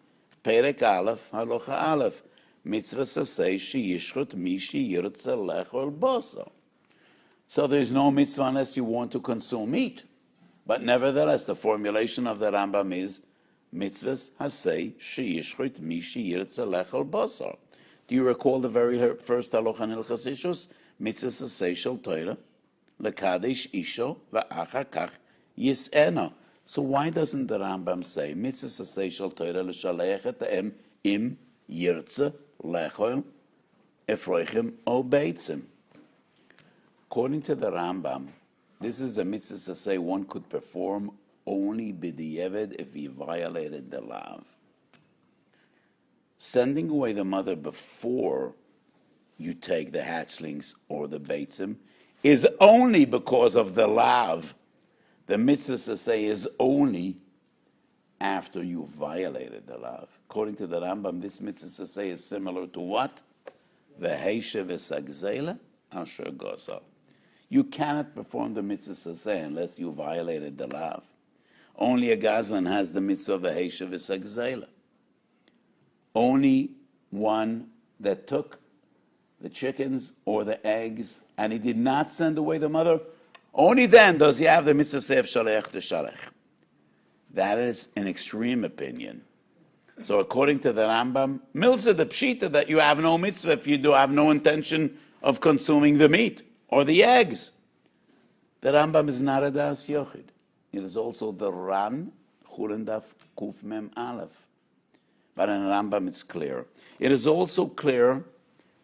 Perek Aleph, halacha Aleph, mitzvah sasei sheyishchut mi sheyirtze lechol boso. So there's no mitzvah unless you want to consume meat. But nevertheless, the formulation of the Rambam is mitzvahs hasei sheyishchut mi sheyirtze lechol boso. Do you recall the very first halacha in Hilchos Ishus? Mitzvahs hasei shel Torah lekadesh isho va'achar kach yis'ena. So why doesn't the Rambam say mitzvahs hasei shel Torah l'shaleach et ha'em im yirtze lechol efroichim o beitzim? According to the Rambam, this is a mitzvah to say one could perform only b'di'evid if he violated the lav. Sending away the mother before you take the hatchlings or the beitzim is only because of the lav. The mitzvah to say is only after you violated the lav. According to the Rambam, this mitzvah to say is similar to what? V'heisha v'sagzela asher gozal. You cannot perform the mitzvah saseh unless you violated the law. Only a gazlan has the mitzvah of a heisha v'sagzela. Only one that took the chickens or the eggs and he did not send away the mother, only then does he have the mitzvah of shalech to shalech. That is an extreme opinion. So according to the Rambam, milza the pshita that you have no mitzvah if you do have no intention of consuming the meat or the eggs. The Rambam is not a das yochid. It is also the Ran, Chulendaf Kuf Mem Aleph. But in Rambam it's clear. It is also clear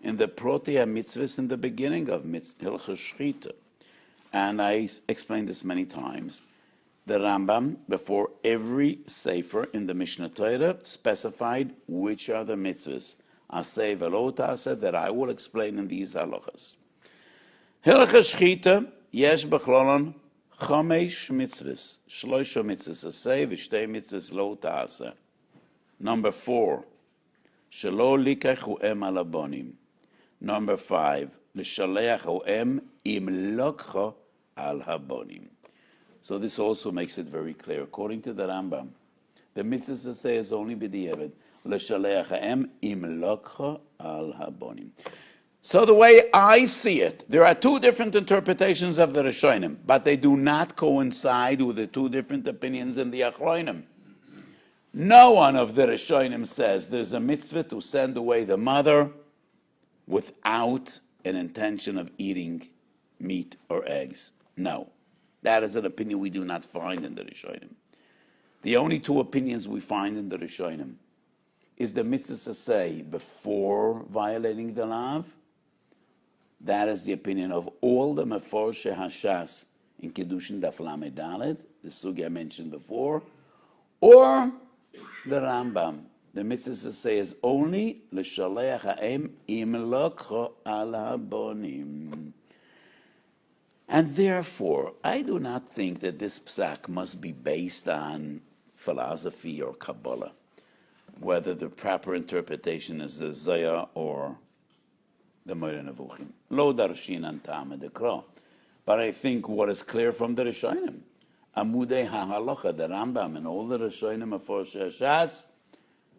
in the Protea Mitzvahs in the beginning of hiluach. And I explained this many times. The Rambam, before every sefer in the Mishnah Torah, specified which are the mitzvahs. Aseh velo taseh, that I will explain in these halachas. Hiluach shchita, yesh b'chlolon, chamesh mitzvahs, shloisha mitzvahs aseh, v'shtei mitzvahs lo taseh. Number 4, shelo likach hu'em al abonim. Number 5, l'shaleach hu'em im lokcha al habonim. So this also makes it very clear. According to the Rambam, the mitzvah say is only b'diavad. L'shaleach ha'em im lokcha al habonim. So the way I see it, there are 2 different interpretations of the Rishonim, but they do not coincide with the 2 different opinions in the Achronim. No one of the Rishonim says there's a mitzvah to send away the mother without an intention of eating meat or eggs. No. That is an opinion we do not find in the Rishonim. The only 2 opinions we find in the Rishonim is the mitzvah to say before violating the law. That is the opinion of all the Meforshei Hashas in Kiddushin Daf Lamed Daled, the sugi I mentioned before, or the Rambam. The mitzvah to say is only l'shaleach ha'em im lokcha al habonim. And therefore, I do not think that this psak must be based on philosophy or Kabbalah, whether the proper interpretation is the Zohar or the Moreh Nevuchim. Lo darshin an ta'ameh dekra. But I think what is clear from the Rishonim, Amudei HaHalacha, the Rambam, and all the Rishonim of Shas,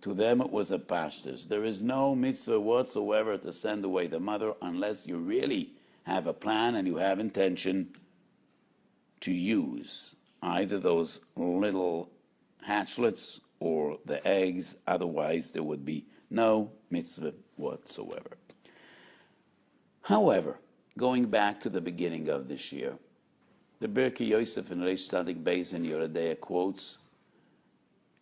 to them it was a pashtus. There is no mitzvah whatsoever to send away the mother unless you really have a plan and you have intention to use either those little hatchlets or the eggs. Otherwise, there would be no mitzvah whatsoever. However, going back to the beginning of this year, the Birkei Yosef in Reish Tzadik Beis in Yoredeya quotes,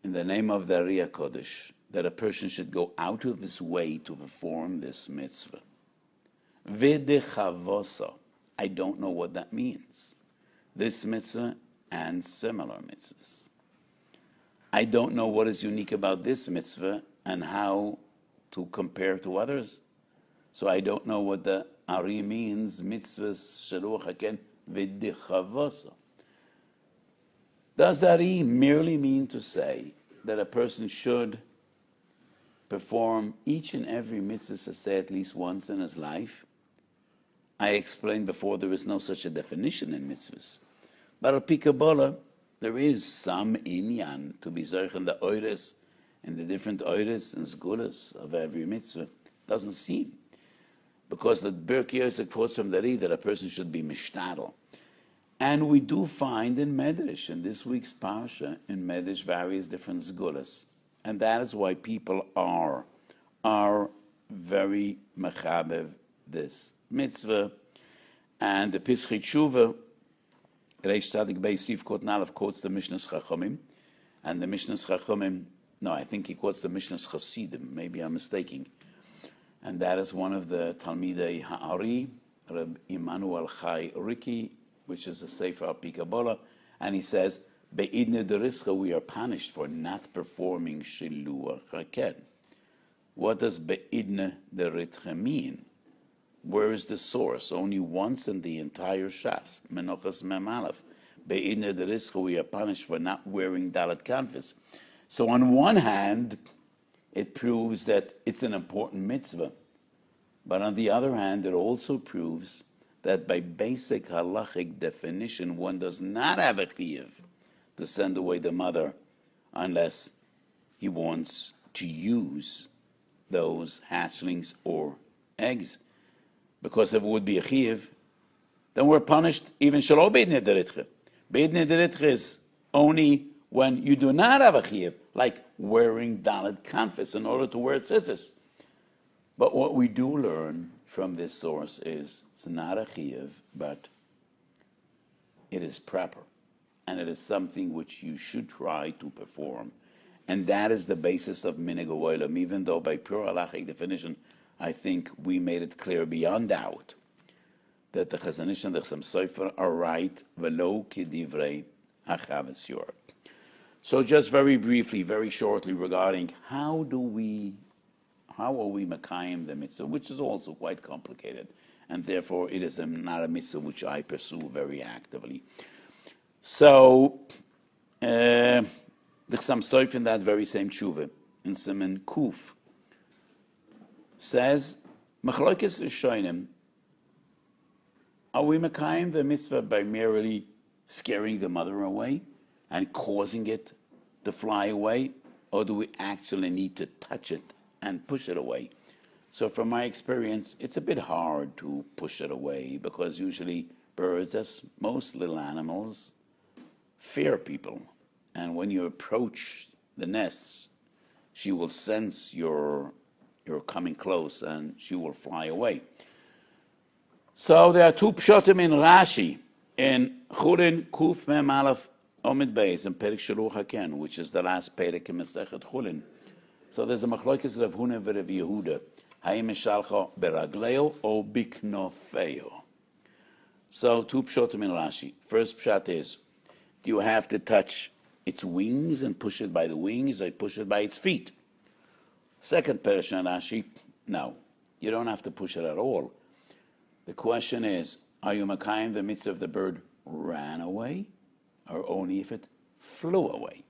in the name of the Riyah Kodesh, that a person should go out of his way to perform this mitzvah. V'dechavosa. I don't know what that means. This mitzvah and similar mitzvahs. I don't know what is unique about this mitzvah and how to compare to others. So I don't know what the Ari means, mitzvahs, Shiluach, Haken, v'dechavosa. Does Ari merely mean to say that a person should perform each and every mitzvah say at least once in his life? I explained before there is no such a definition in mitzvahs. But al-pi Kabbalah, there is some inyan to be zoich in the oires, and the different oires and sgulas of every mitzvah. Doesn't seem. Because the Birkei Yosef quotes from the Ri that a person should be mishtadel. And we do find in Medrash, in this week's Parsha, in Medrash various different sgulas. And that is why people are very mechabev this mitzvah. And the Pischei Tshuva, Reish Tzadik Beis Sif Kot Nalef, quotes the Mishnah's Chachamim. And the Mishnah's Chachamim, no, I think he quotes the Mishnah's Chasidim, maybe I'm mistaking. And that is one of the Talmidei Ha'ari, Reb Immanuel Chai Riki, which is a Sefer al-pi Kabbalah, and he says, Be'idne derischa, we are punished for not performing Shiluach Haken. What does Be'idne deritcha mean? Where is the source? Only once in the entire Shas, Menochas Mem Aleph. Be'idne derischa, we are punished for not wearing Dalet Kanfis. So on one hand, it proves that it's an important mitzvah But on the other hand, it also proves that by basic halachic definition, one does not have a chiyuv to send away the mother unless he wants to use those hatchlings or eggs. Because if it would be a chiyuv, then we're punished even shelo beid nederitche. Beid nederitche is only when you do not have a chiyuv, like wearing dalet kanfis in order to wear tzitzis. But what we do learn from this source is it's not a chiyuv, but it is proper. And it is something which you should try to perform. And that is the basis of minhag olam, even though by pure halachic definition, I think we made it clear beyond doubt that the Chazon Ish and the Chassam Sofer are right, velo kidivrei hachaves Shiur. So just very briefly, very shortly regarding how are we makayim the mitzvah, which is also quite complicated, and therefore it is not a mitzvah which I pursue very actively. So the Chassam Sofer in that very same tshuva, in Siman Kuf, says, Machlokes Rishonim, are we makayim the mitzvah by merely scaring the mother away and causing it to fly away, or do we actually need to touch it and push it away? So from my experience, it's a bit hard to push it away because usually birds, as most little animals, fear people. And when you approach the nest, she will sense you're coming close and she will fly away. So there are two pshatim in Rashi, in Chulin Kuf Mem Aleph Omid Beis, and Perik Shiluach Haken, which is the last Perik in Masechet Chulin. So there's a machlokes Rav Huna v'Rav Yehuda, hayom beragleo o biknofeo. So two pshatim in Rashi. First pshat is, do you have to touch its wings and push it by the wings, or push it by its feet? Second Perik in Rashi, no, you don't have to push it at all. The question is, are you makayim the mitzvah if the bird ran away, or only if it flew away?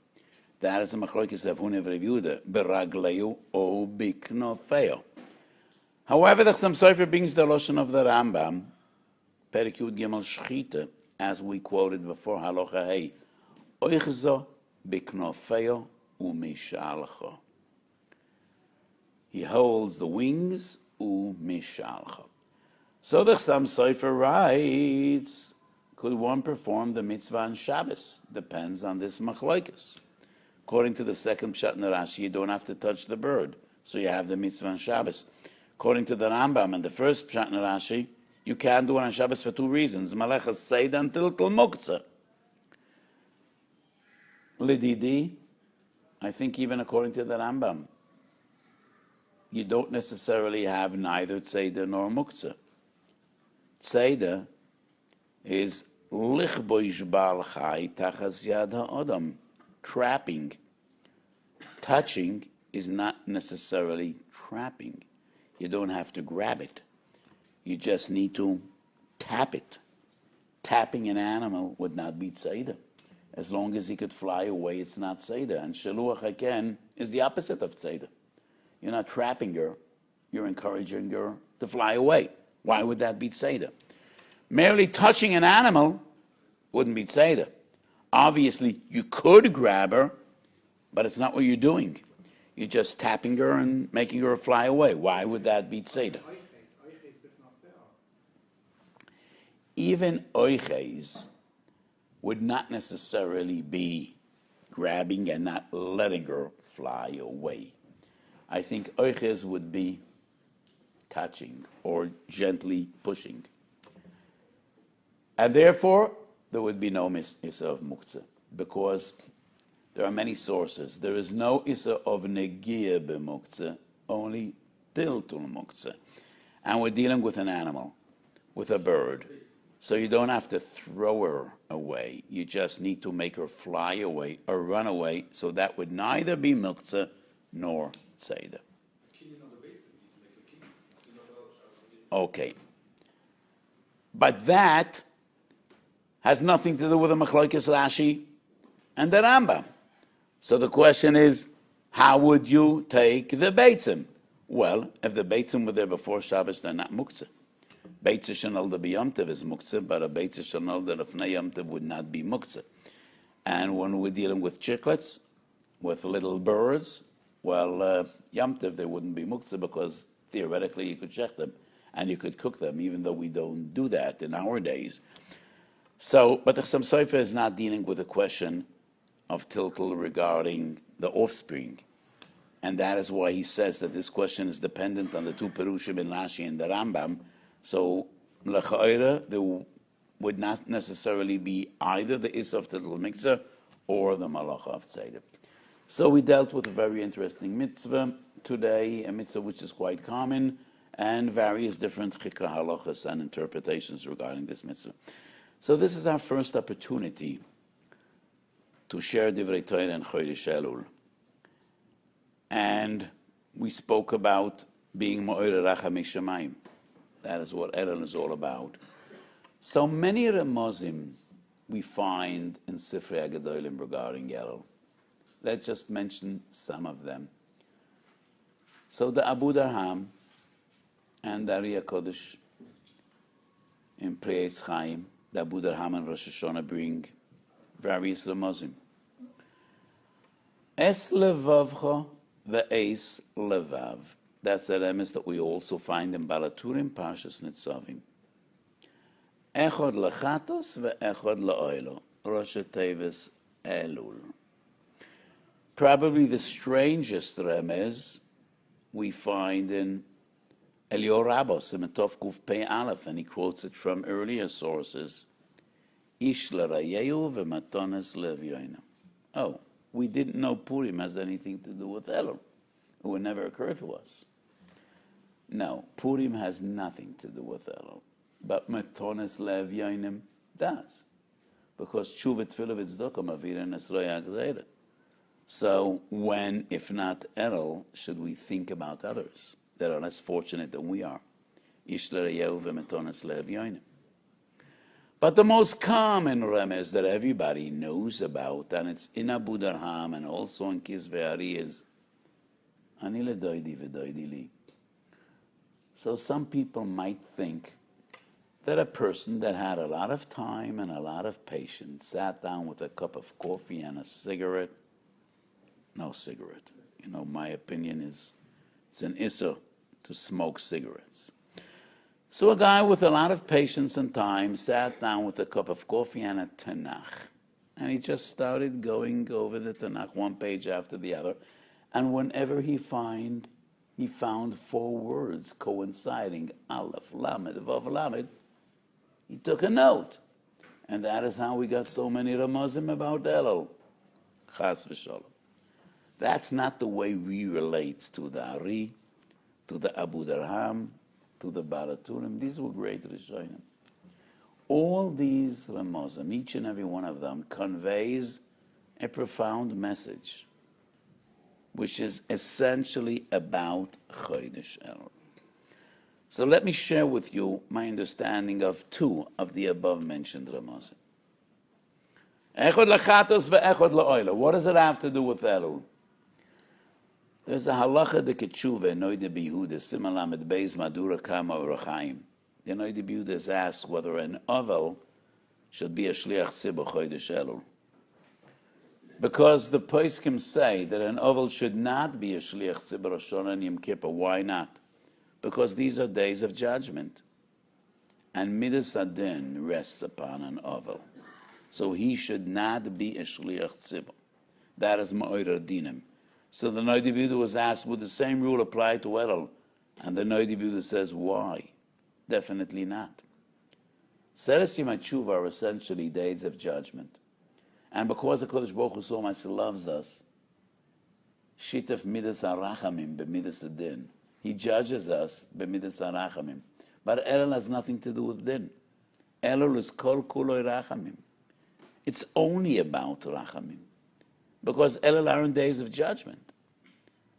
That is a machlokes Rav Huna v'Rav Yehuda, beragleo o biknofeo. However, the Chassam Sofer brings the lashon of the Rambam, Perik Yud Gimel Shchita, as we quoted before, halacha hey, oichzo biknofeo umishalcho. He holds the wings umishalcho. So the Chassam Sofer writes, could one perform the mitzvah on Shabbos? Depends on this machlokes. According to the second pshat in the Rashi, you don't have to touch the bird, so you have the mitzvah on Shabbos. According to the Rambam and the first pshat in the Rashi, you can't do it on Shabbos for two reasons. Malachas seid until kol moktzah. Lididi, I think even according to the Rambam, you don't necessarily have neither tzeidah nor muktzah. Tzeidah is lichboish bal chai tachas yad ha'odam, trapping. Touching is not necessarily trapping. You don't have to grab it. You just need to tap it. Tapping an animal would not be tzeidah. As long as he could fly away, it's not tzeidah. And Shiluach Haken is the opposite of tzeidah. You're not trapping her, you're encouraging her to fly away. Why would that be tzeidah? Merely touching an animal wouldn't be tzeidah. Obviously, you could grab her, but it's not what you're doing. You're just tapping her and making her fly away. Why would that be tzeidah? Even oiches would not necessarily be grabbing and not letting her fly away. I think oiches would be touching or gently pushing. And therefore, there would be no issa of muktzah, because there are many sources. There is no issa of negiah b'muktzah, only tiltul muktzah. And we're dealing with an animal, with a bird. So you don't have to throw her away. You just need to make her fly away or run away. So that would neither be muktzah nor tzeidah. Okay. But that has nothing to do with the machlokes Rashi and the Rambam. So the question is, how would you take the beitzim? Well, if the beitzim were there before Shabbos, they're not muktzah. Beitzah shenolda b'yomtiv is muktzah, but a beitzah shenolda lefnei yomtiv would not be muktzah. And when we're dealing with chicklets, with little birds, well, yomtiv, they wouldn't be muktzah because theoretically you could shech them and you could cook them, even though we don't do that in our days. So, but the Chassam Sofer is not dealing with a question of tiltul regarding the offspring. And that is why he says that this question is dependent on the two Perushim in Rashi and the Rambam. So, l'cha'ira, there would not necessarily be either the Issa of Tiltul Mikzah or the Malacha of Tzedek. So we dealt with a very interesting mitzvah today, a mitzvah which is quite common, and various different chikra halachas and interpretations regarding this mitzvah. So this is our first opportunity to share Divrei Torah and Chodesh Elul. And we spoke about being Ma'or Rachamei Shamayim. That is what Elul is all about. So many Ramazim we find in Sifrei HaGedolim regarding Elul. Let's just mention some of them. So the Abu Darham and the Ari HaKodesh in Priyetz Chaim, the Abu Darham and Rosh Hashanah bring various Ramazim. Es levavcha ve'es levav. That's a remes that we also find in Balaturim, Parshas Nitzavim. Echod lechatos ve'echod le'oilo. Rosh Teves Elul. Probably the strangest remes we find in Elior Rabos, in Tov Kuf Pei Aleph, and he quotes it from earlier sources. Ish l'rayehu v'matones levyoinu. Oh, we didn't know Purim has anything to do with Elul. It would never occur to us. No, Purim has nothing to do with Elul. But matones levyoinim does. Because Tshuva Tfilah v'tzedakah mavira nesroy ha'gzeira. So when, if not Elul, should we think about others that are less fortunate than we are? Ish l'rayehu v'matones levyoinim. But the most common remez that everybody knows about, and it's in Abu Darham and also in Kisvei Ari, is Ani ledoidi v'doidi li. So some people might think that a person that had a lot of time and a lot of patience sat down with a cup of coffee and a cigarette. No cigarette. You know, my opinion is it's an issur to smoke cigarettes. So a guy with a lot of patience and time sat down with a cup of coffee and a Tanakh. And he just started going over the Tanakh one page after the other. And whenever he found 4 words coinciding, Aleph, Lamed, Vav, Lamed, he took a note. And that is how we got so many Ramazim about Elul. Chas v'sholom. That's not the way we relate to the Ari, to the Abu Darham, to the Balaturim. These were great Rishonim. All these Ramazim, each and every one of them, conveys a profound message, which is essentially about Chodesh Elul. So let me share with you my understanding of 2 of the above-mentioned Ramazim. Echod lechatos ve'echod le'oila. What does it have to do with Elul? There's a halacha de ketchuva, Noide Bihuda, Simalamed Beis Madura Kama Urachaim. The Noide Bihuda is asked whether an ovel should be a shliach tzibur chodesh Elul. Because the poskim say that an ovel should not be a shliach tzibur Rosh Hashanah and Yom Kippur. Why not? Because these are days of judgment. And Midas Adin rests upon an ovel. So he should not be a shliach tzibur. That is Ma'or Dinim. So the Noide Bihuda was asked, would the same rule apply to Elul? And the Noide Bihuda says, why? Definitely not. Seres Yom HaTshuva are essentially days of judgment. And because the Kodesh Baruch Hu so much loves us, Shitef Midas HaRachamim b'Midas Adin. He judges us b'Midas HaRachamim. But Elul has nothing to do with Din. Elul is Kol Kuloi Rachamim. It's only about Rachamim. Because Elul are in days of judgment.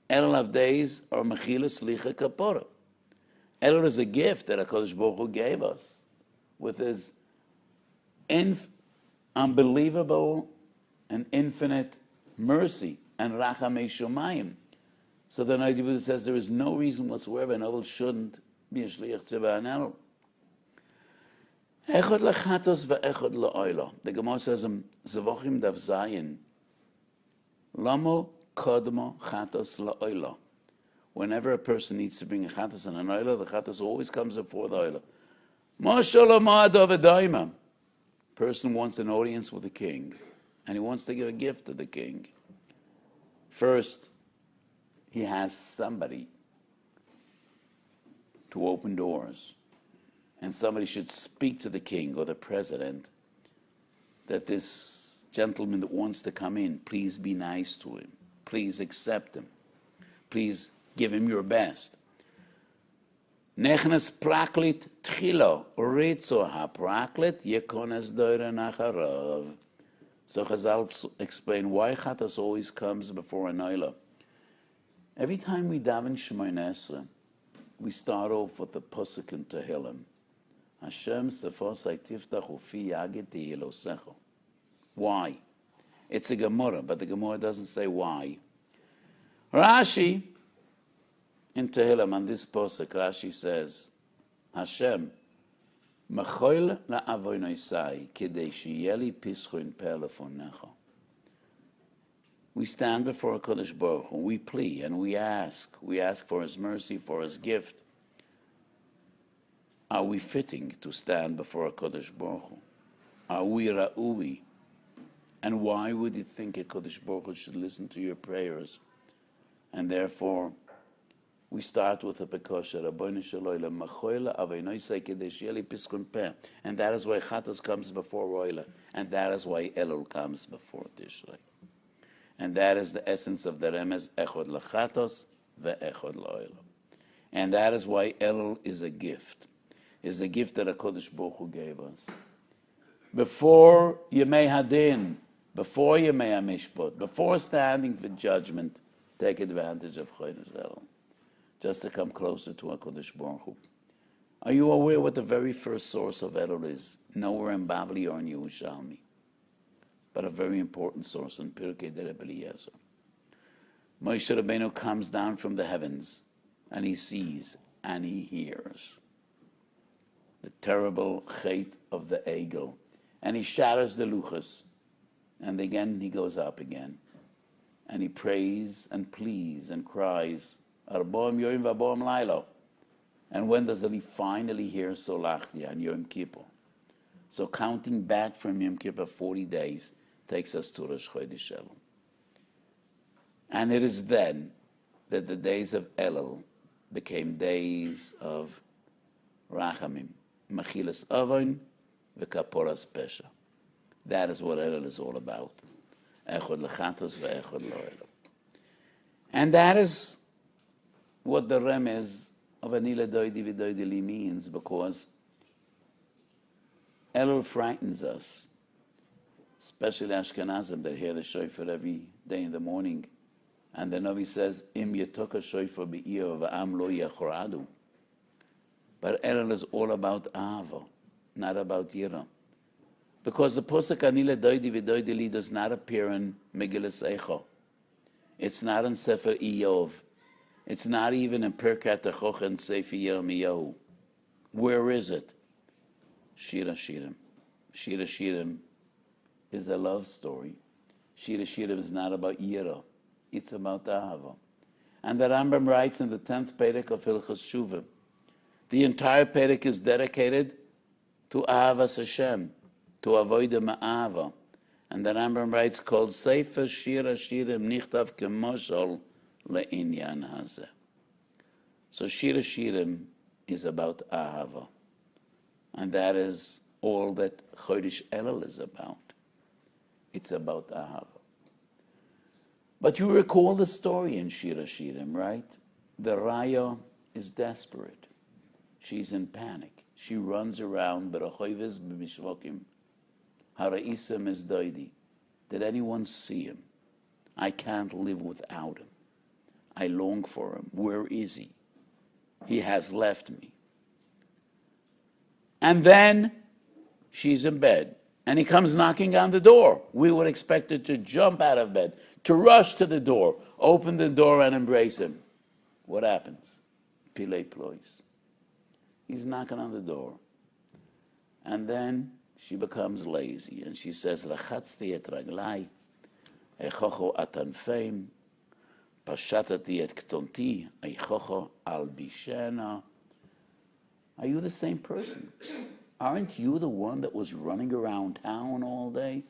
Elul of days are Mechila Slicha Kapora. Elul is a gift that HaKadosh Baruch Hu gave us with his unbelievable and infinite mercy and Rachamei Shomayim So the Noda Buddha says there is no reason whatsoever an Ovel shouldn't be a Shliach Tzibah an Elul. Echad lechatos ve'echad le'oila. The Gemara says in Zevachim Daf Zayin, Lamo kodmo chatos le'oila. Whenever a person needs to bring a chatos and an oila, the chatos always comes before the oila. Mashallah ma'adov edaima. Person wants an audience with the king, and he wants to give a gift to the king. First, he has somebody to open doors, and somebody should speak to the king or the president that this gentleman that wants to come in, please be nice to him, please accept him, please give him your best. Nechnes praklit tchilo ritzo ha-praklit yekones doire nacharav. So Chazal explain why chatas always comes before an oila. Every time we daven Shemoneh Esrei, we start off with the pasuk in Tehillim. Hashem sefosai tiftach ufi yagid tehilosecho. Why? It's a Gemara, but the Gemara doesn't say why. Rashi in Tehillim on this pasuk, Rashi says, Hashem Machoil la'avonosai kidei sheyeli pischuin pelefonecha. We stand before HaKadosh Baruch Hu, we plea and we ask for His mercy, for His gift. Are we fitting to stand before HaKadosh Baruch Hu? Are we ra'ui? And why would you think HaKadosh Baruch Hu should listen to your prayers? And therefore, we start with a pekosha, Rabbeinu Shalom, Machoila Aveinosai Kedei Sheyeli Piskun Peh, and that is why Chatas comes before Roila, and that is why Elul comes before Tishrei, and that is the essence of the Remez Echod LaChatos veEchod LaOila, and that is why Elul is a gift that HaKadosh Baruch Hu gave us. Before Yemei Hadin, before Yemei HaMishpat, before standing for judgment, take advantage of Chodesh Elul, just to come closer to HaKadosh Baruch Hu. Are you aware what the very first source of Elul is? Nowhere in Bavli or in Yerushalmi, but a very important source in Pirkei de Rebbe Eliezer. Moshe Rabbeinu comes down from the heavens, and he sees and he hears the terrible chait of the Egel, and he shatters the luchas, and again he goes up again, and he prays and pleads and cries, Arboam Yoim Vaboam Lailo. And when does he finally hear Solachti on Yom Kippur? So counting back from Yom Kippur 40 days takes us to Rosh Chodesh Elul. And it is then that the days of Elul became days of Rachamim, Mechilas Avon, V'Kaporas Pesha. That is what Elul is all about. Echod Lechatos ve'Echod Lo'elul. And that is what the remez of Anila Doidi V'Doidi Li means, because Elul frightens us, especially the Ashkenazim that hear the shofar every day in the morning. And the Navi says, Im yetoka shofar be'ir v'am lo yachoradu. But Elul is all about Ahava, not about Yira. Because the Posuk Anila Doidi V'Doidi Li does not appear in Megillas Eicha. It's not in Sefer Iyov. It's not even in Pirkat HaChoch and Sefer Yirmiyahu. Where is it? Shira Shirim. Shira Shirim is a love story. Shira Shirim is not about Yira. It's about Ahava. And the Rambam writes in the 10th Perek of Hilchos Shuvah, the entire Perek is dedicated to Ahavas Hashem, to Avodah Ma'ava. And the Rambam writes, called Sefer Shira Shirim Nichtav Kemoshol Le'inyan Hazeh. So Shira Shirim is about Ahava. And that is all that Chodesh Elul is about. It's about Ahava. But you recall the story in Shira Shirim, right? The Raya is desperate. She's in panic. She runs around, B'rachoyves b'mishvokim. Hara'isem is doidi. Did anyone see him? I can't live without him. I long for him. Where is he? He has left me. And then she's in bed, and he comes knocking on the door. We would expect her to jump out of bed, to rush to the door, open the door and embrace him. What happens? Pilei plois. He's knocking on the door. And then she becomes lazy and she says, Rachatzti et raglai, eichocho atanfeim, pashatati et ktonti, eichocho al bishena. Are you the same person? Aren't you the one that was running around town all day,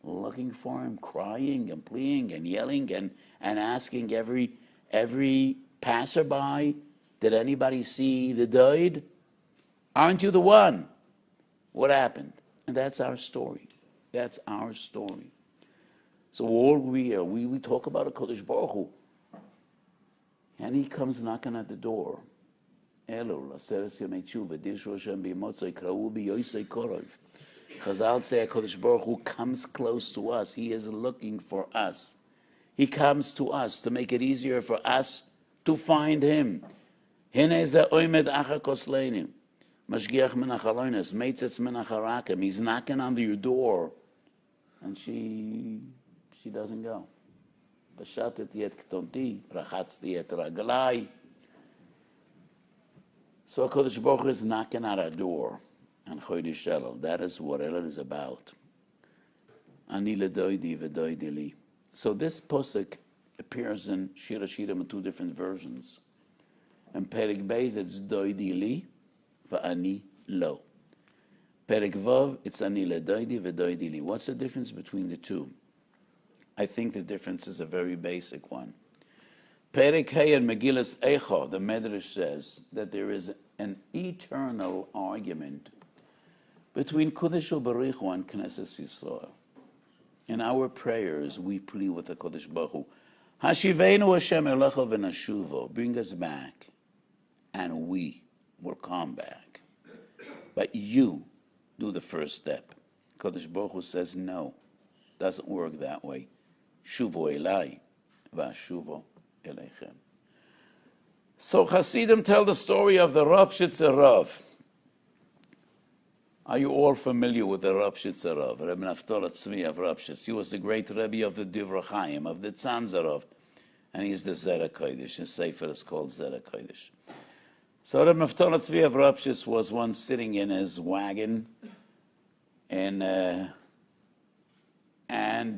looking for him, crying and pleading and yelling and asking every passerby, did anybody see the died? Aren't you the one? What happened? And that's our story. That's our story. So all we talk about a Kodesh Baruch Hu. And he comes knocking at the door. Chazal say HaKadosh Baruch Hu comes close to us. He is looking for us. He comes to us to make it easier for us to find him. He's knocking on your door, and she doesn't go. So HaKadosh Baruch Hu is knocking at our door, and Chodesh Elul. That is what Elul is about. Ani ledoidi v'doidi li. So this posuk appears in Shir HaShirim in two different versions. In Perek Beis it's doidi li, v'ani lo. Perek Vav it's ani ledoidi v'doidi li. What's the difference between the two? I think the difference is a very basic one. Perek Hey and Megillas Eicha, the Medrash says that there is an eternal argument between Kodesh Baruch Hu and Knesset Yisrael. In our prayers, we plead with the Kodesh Baruch Hu, Hashivenu Hashem Elecha v'nashuvo, bring us back, and we will come back. But you do the first step. Kodesh Baruch Hu says, no, doesn't work that way. Shuvo elai, v'ashuvo elechem. So Hasidim tell the story of the Rav Shitzer Rav. Are you all familiar with the Rav Shitzer Rav? Reb Naftali Tzvi of Rav Shitz. He was the great Rebbe of the Divrei Chaim, of the Tzanzarov, and he's the Zera Kodesh. His Sefer is called Zera Kodesh. So Reb Naftali Tzvi of Rav Shitz was once sitting in his wagon, and the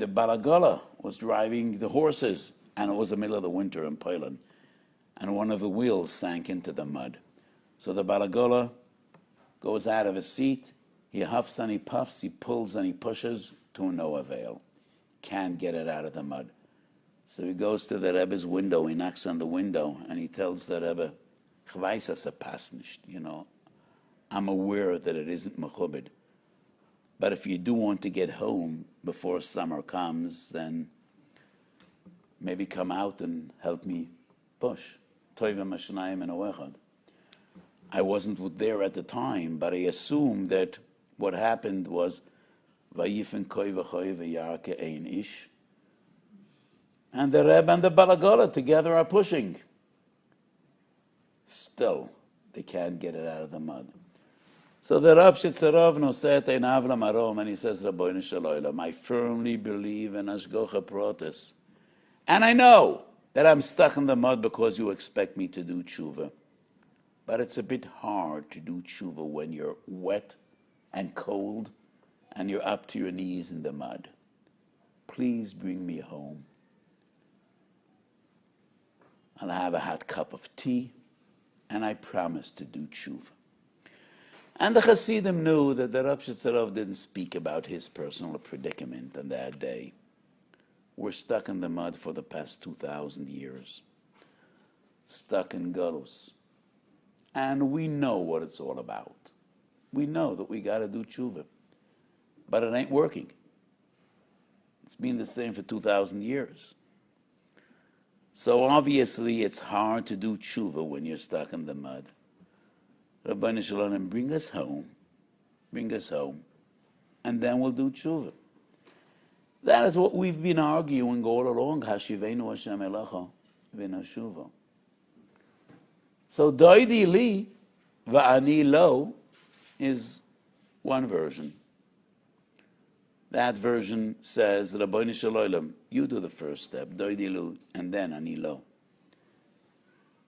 Balagola was driving the horses, and it was the middle of the winter in Poland, and one of the wheels sank into the mud. So the Balagola goes out of his seat, he huffs and he puffs, he pulls and he pushes, to no avail. Can't get it out of the mud. So he goes to the Rebbe's window, he knocks on the window, and he tells the Rebbe, Weiss as a pasnicht, I'm aware that it isn't mechubed. But if you do want to get home before summer comes, then maybe come out and help me push. I wasn't there at the time, but I assume that what happened was and the Rebbe and the Balagola together are pushing. Still, they can't get it out of the mud. So the Rav Shitzer Rav noset ein avla marom, and he says, Rabbeinu Shalom, I firmly believe in Hashgacha Pratis. And I know that I'm stuck in the mud because you expect me to do tshuva. But it's a bit hard to do tshuva when you're wet and cold and you're up to your knees in the mud. Please bring me home. I'll have a hot cup of tea, and I promise to do tshuva. And the Hasidim knew that the Rav Shitzer Rav didn't speak about his personal predicament on that day. We're stuck in the mud for the past 2,000 years. Stuck in Galus. And we know what it's all about. We know that we got to do tshuva. But it ain't working. It's been the same for 2,000 years. So obviously it's hard to do tshuva when you're stuck in the mud. Rabbeinu Shalom, bring us home. Bring us home. And then we'll do tshuva. That is what we've been arguing all along. Hashivenu Hashem Elecha v'nashuva. So doidi li va'ani lo is one version. That version says, Rabbeinu Shalom, you do the first step, doidilu, and then anilo.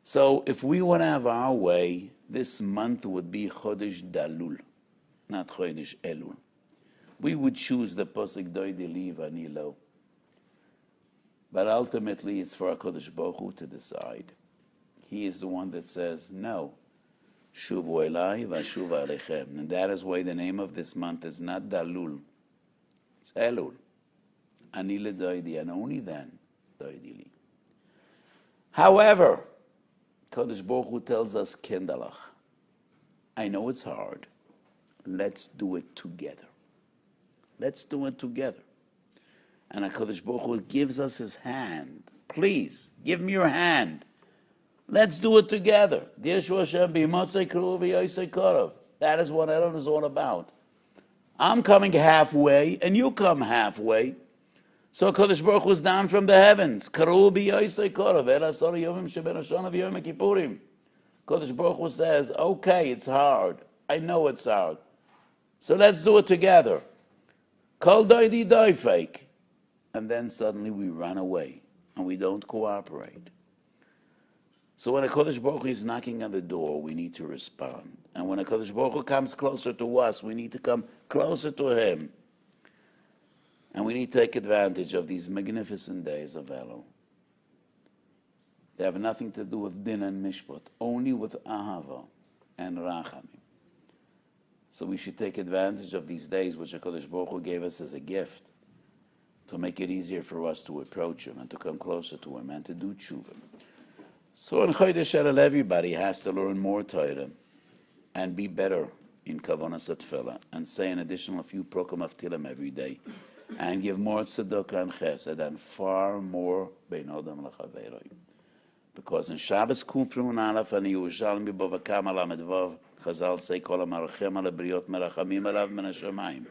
So if we would have our way, this month would be Chodesh Dalul, not Chodesh Elul. We would choose the Posik doidili vanilo. But ultimately, it's for HaKadosh Baruch Hu to decide. He is the one that says, no. Shuvu elai vashuv alechem. And that is why the name of this month is not Dalul. It's Elul. Ani ledoidi, and only then, doidili. However, HaKadosh Baruch Hu tells us, Kendalach. I know it's hard. Let's do it together. Let's do it together. And HaKadosh Baruch Hu gives us his hand. Please, give me your hand. Let's do it together. That is what Elul is all about. I'm coming halfway, and you come halfway. So HaKadosh Baruch Hu is down from the heavens. HaKadosh Baruch Hu says, okay, it's hard. I know it's hard. So let's do it together. Kol doidi doifek. And then suddenly we run away and we don't cooperate. So when HaKadosh Baruch Hu is knocking on the door, we need to respond. And when HaKadosh Baruch Hu comes closer to us, we need to come closer to him. And we need to take advantage of these magnificent days of Elul. They have nothing to do with din and mishpat, only with ahava and rachamim. So we should take advantage of these days which HaKadosh Baruch Hu gave us as a gift to make it easier for us to approach him and to come closer to him and to do tshuva. So in Chodesh Elul, everybody has to learn more Torah and be better in Kavanas Atfila and say an additional few prokim of Tilim every day and give more tzedakah and chesed and far more bein odam l'chaveroi. Because in Shabbos Kufru and Aleph and Yerushalmi Bovakam Alamed Vav, Chazal say Kol HaMarachem Ala Briot Merachamim Alav Min HaShamayim.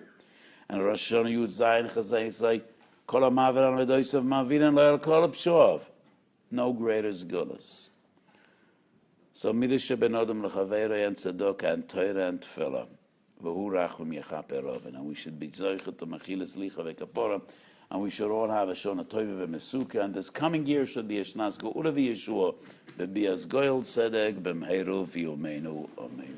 And Rosh Hashanah Yud Zayin Chazal say Kol HaMaver Al Medoisav Mavirin Lo Kol Pshuav. No greater Zgulas. So Midish Ben Odom L'Chaveroi and Tzedakah and Torah and Tefillah. V'hu Rachum Yechaper Oven. And we should be Zoichet to Mechilas Licha V'Kapora. And we should all have a Shona Toiva V'Mesuka. And this coming year should be a Shnas Geula V'Yeshua. B'Bias Goyel Tzedek B'Mheru V'Yomeinu. Amen.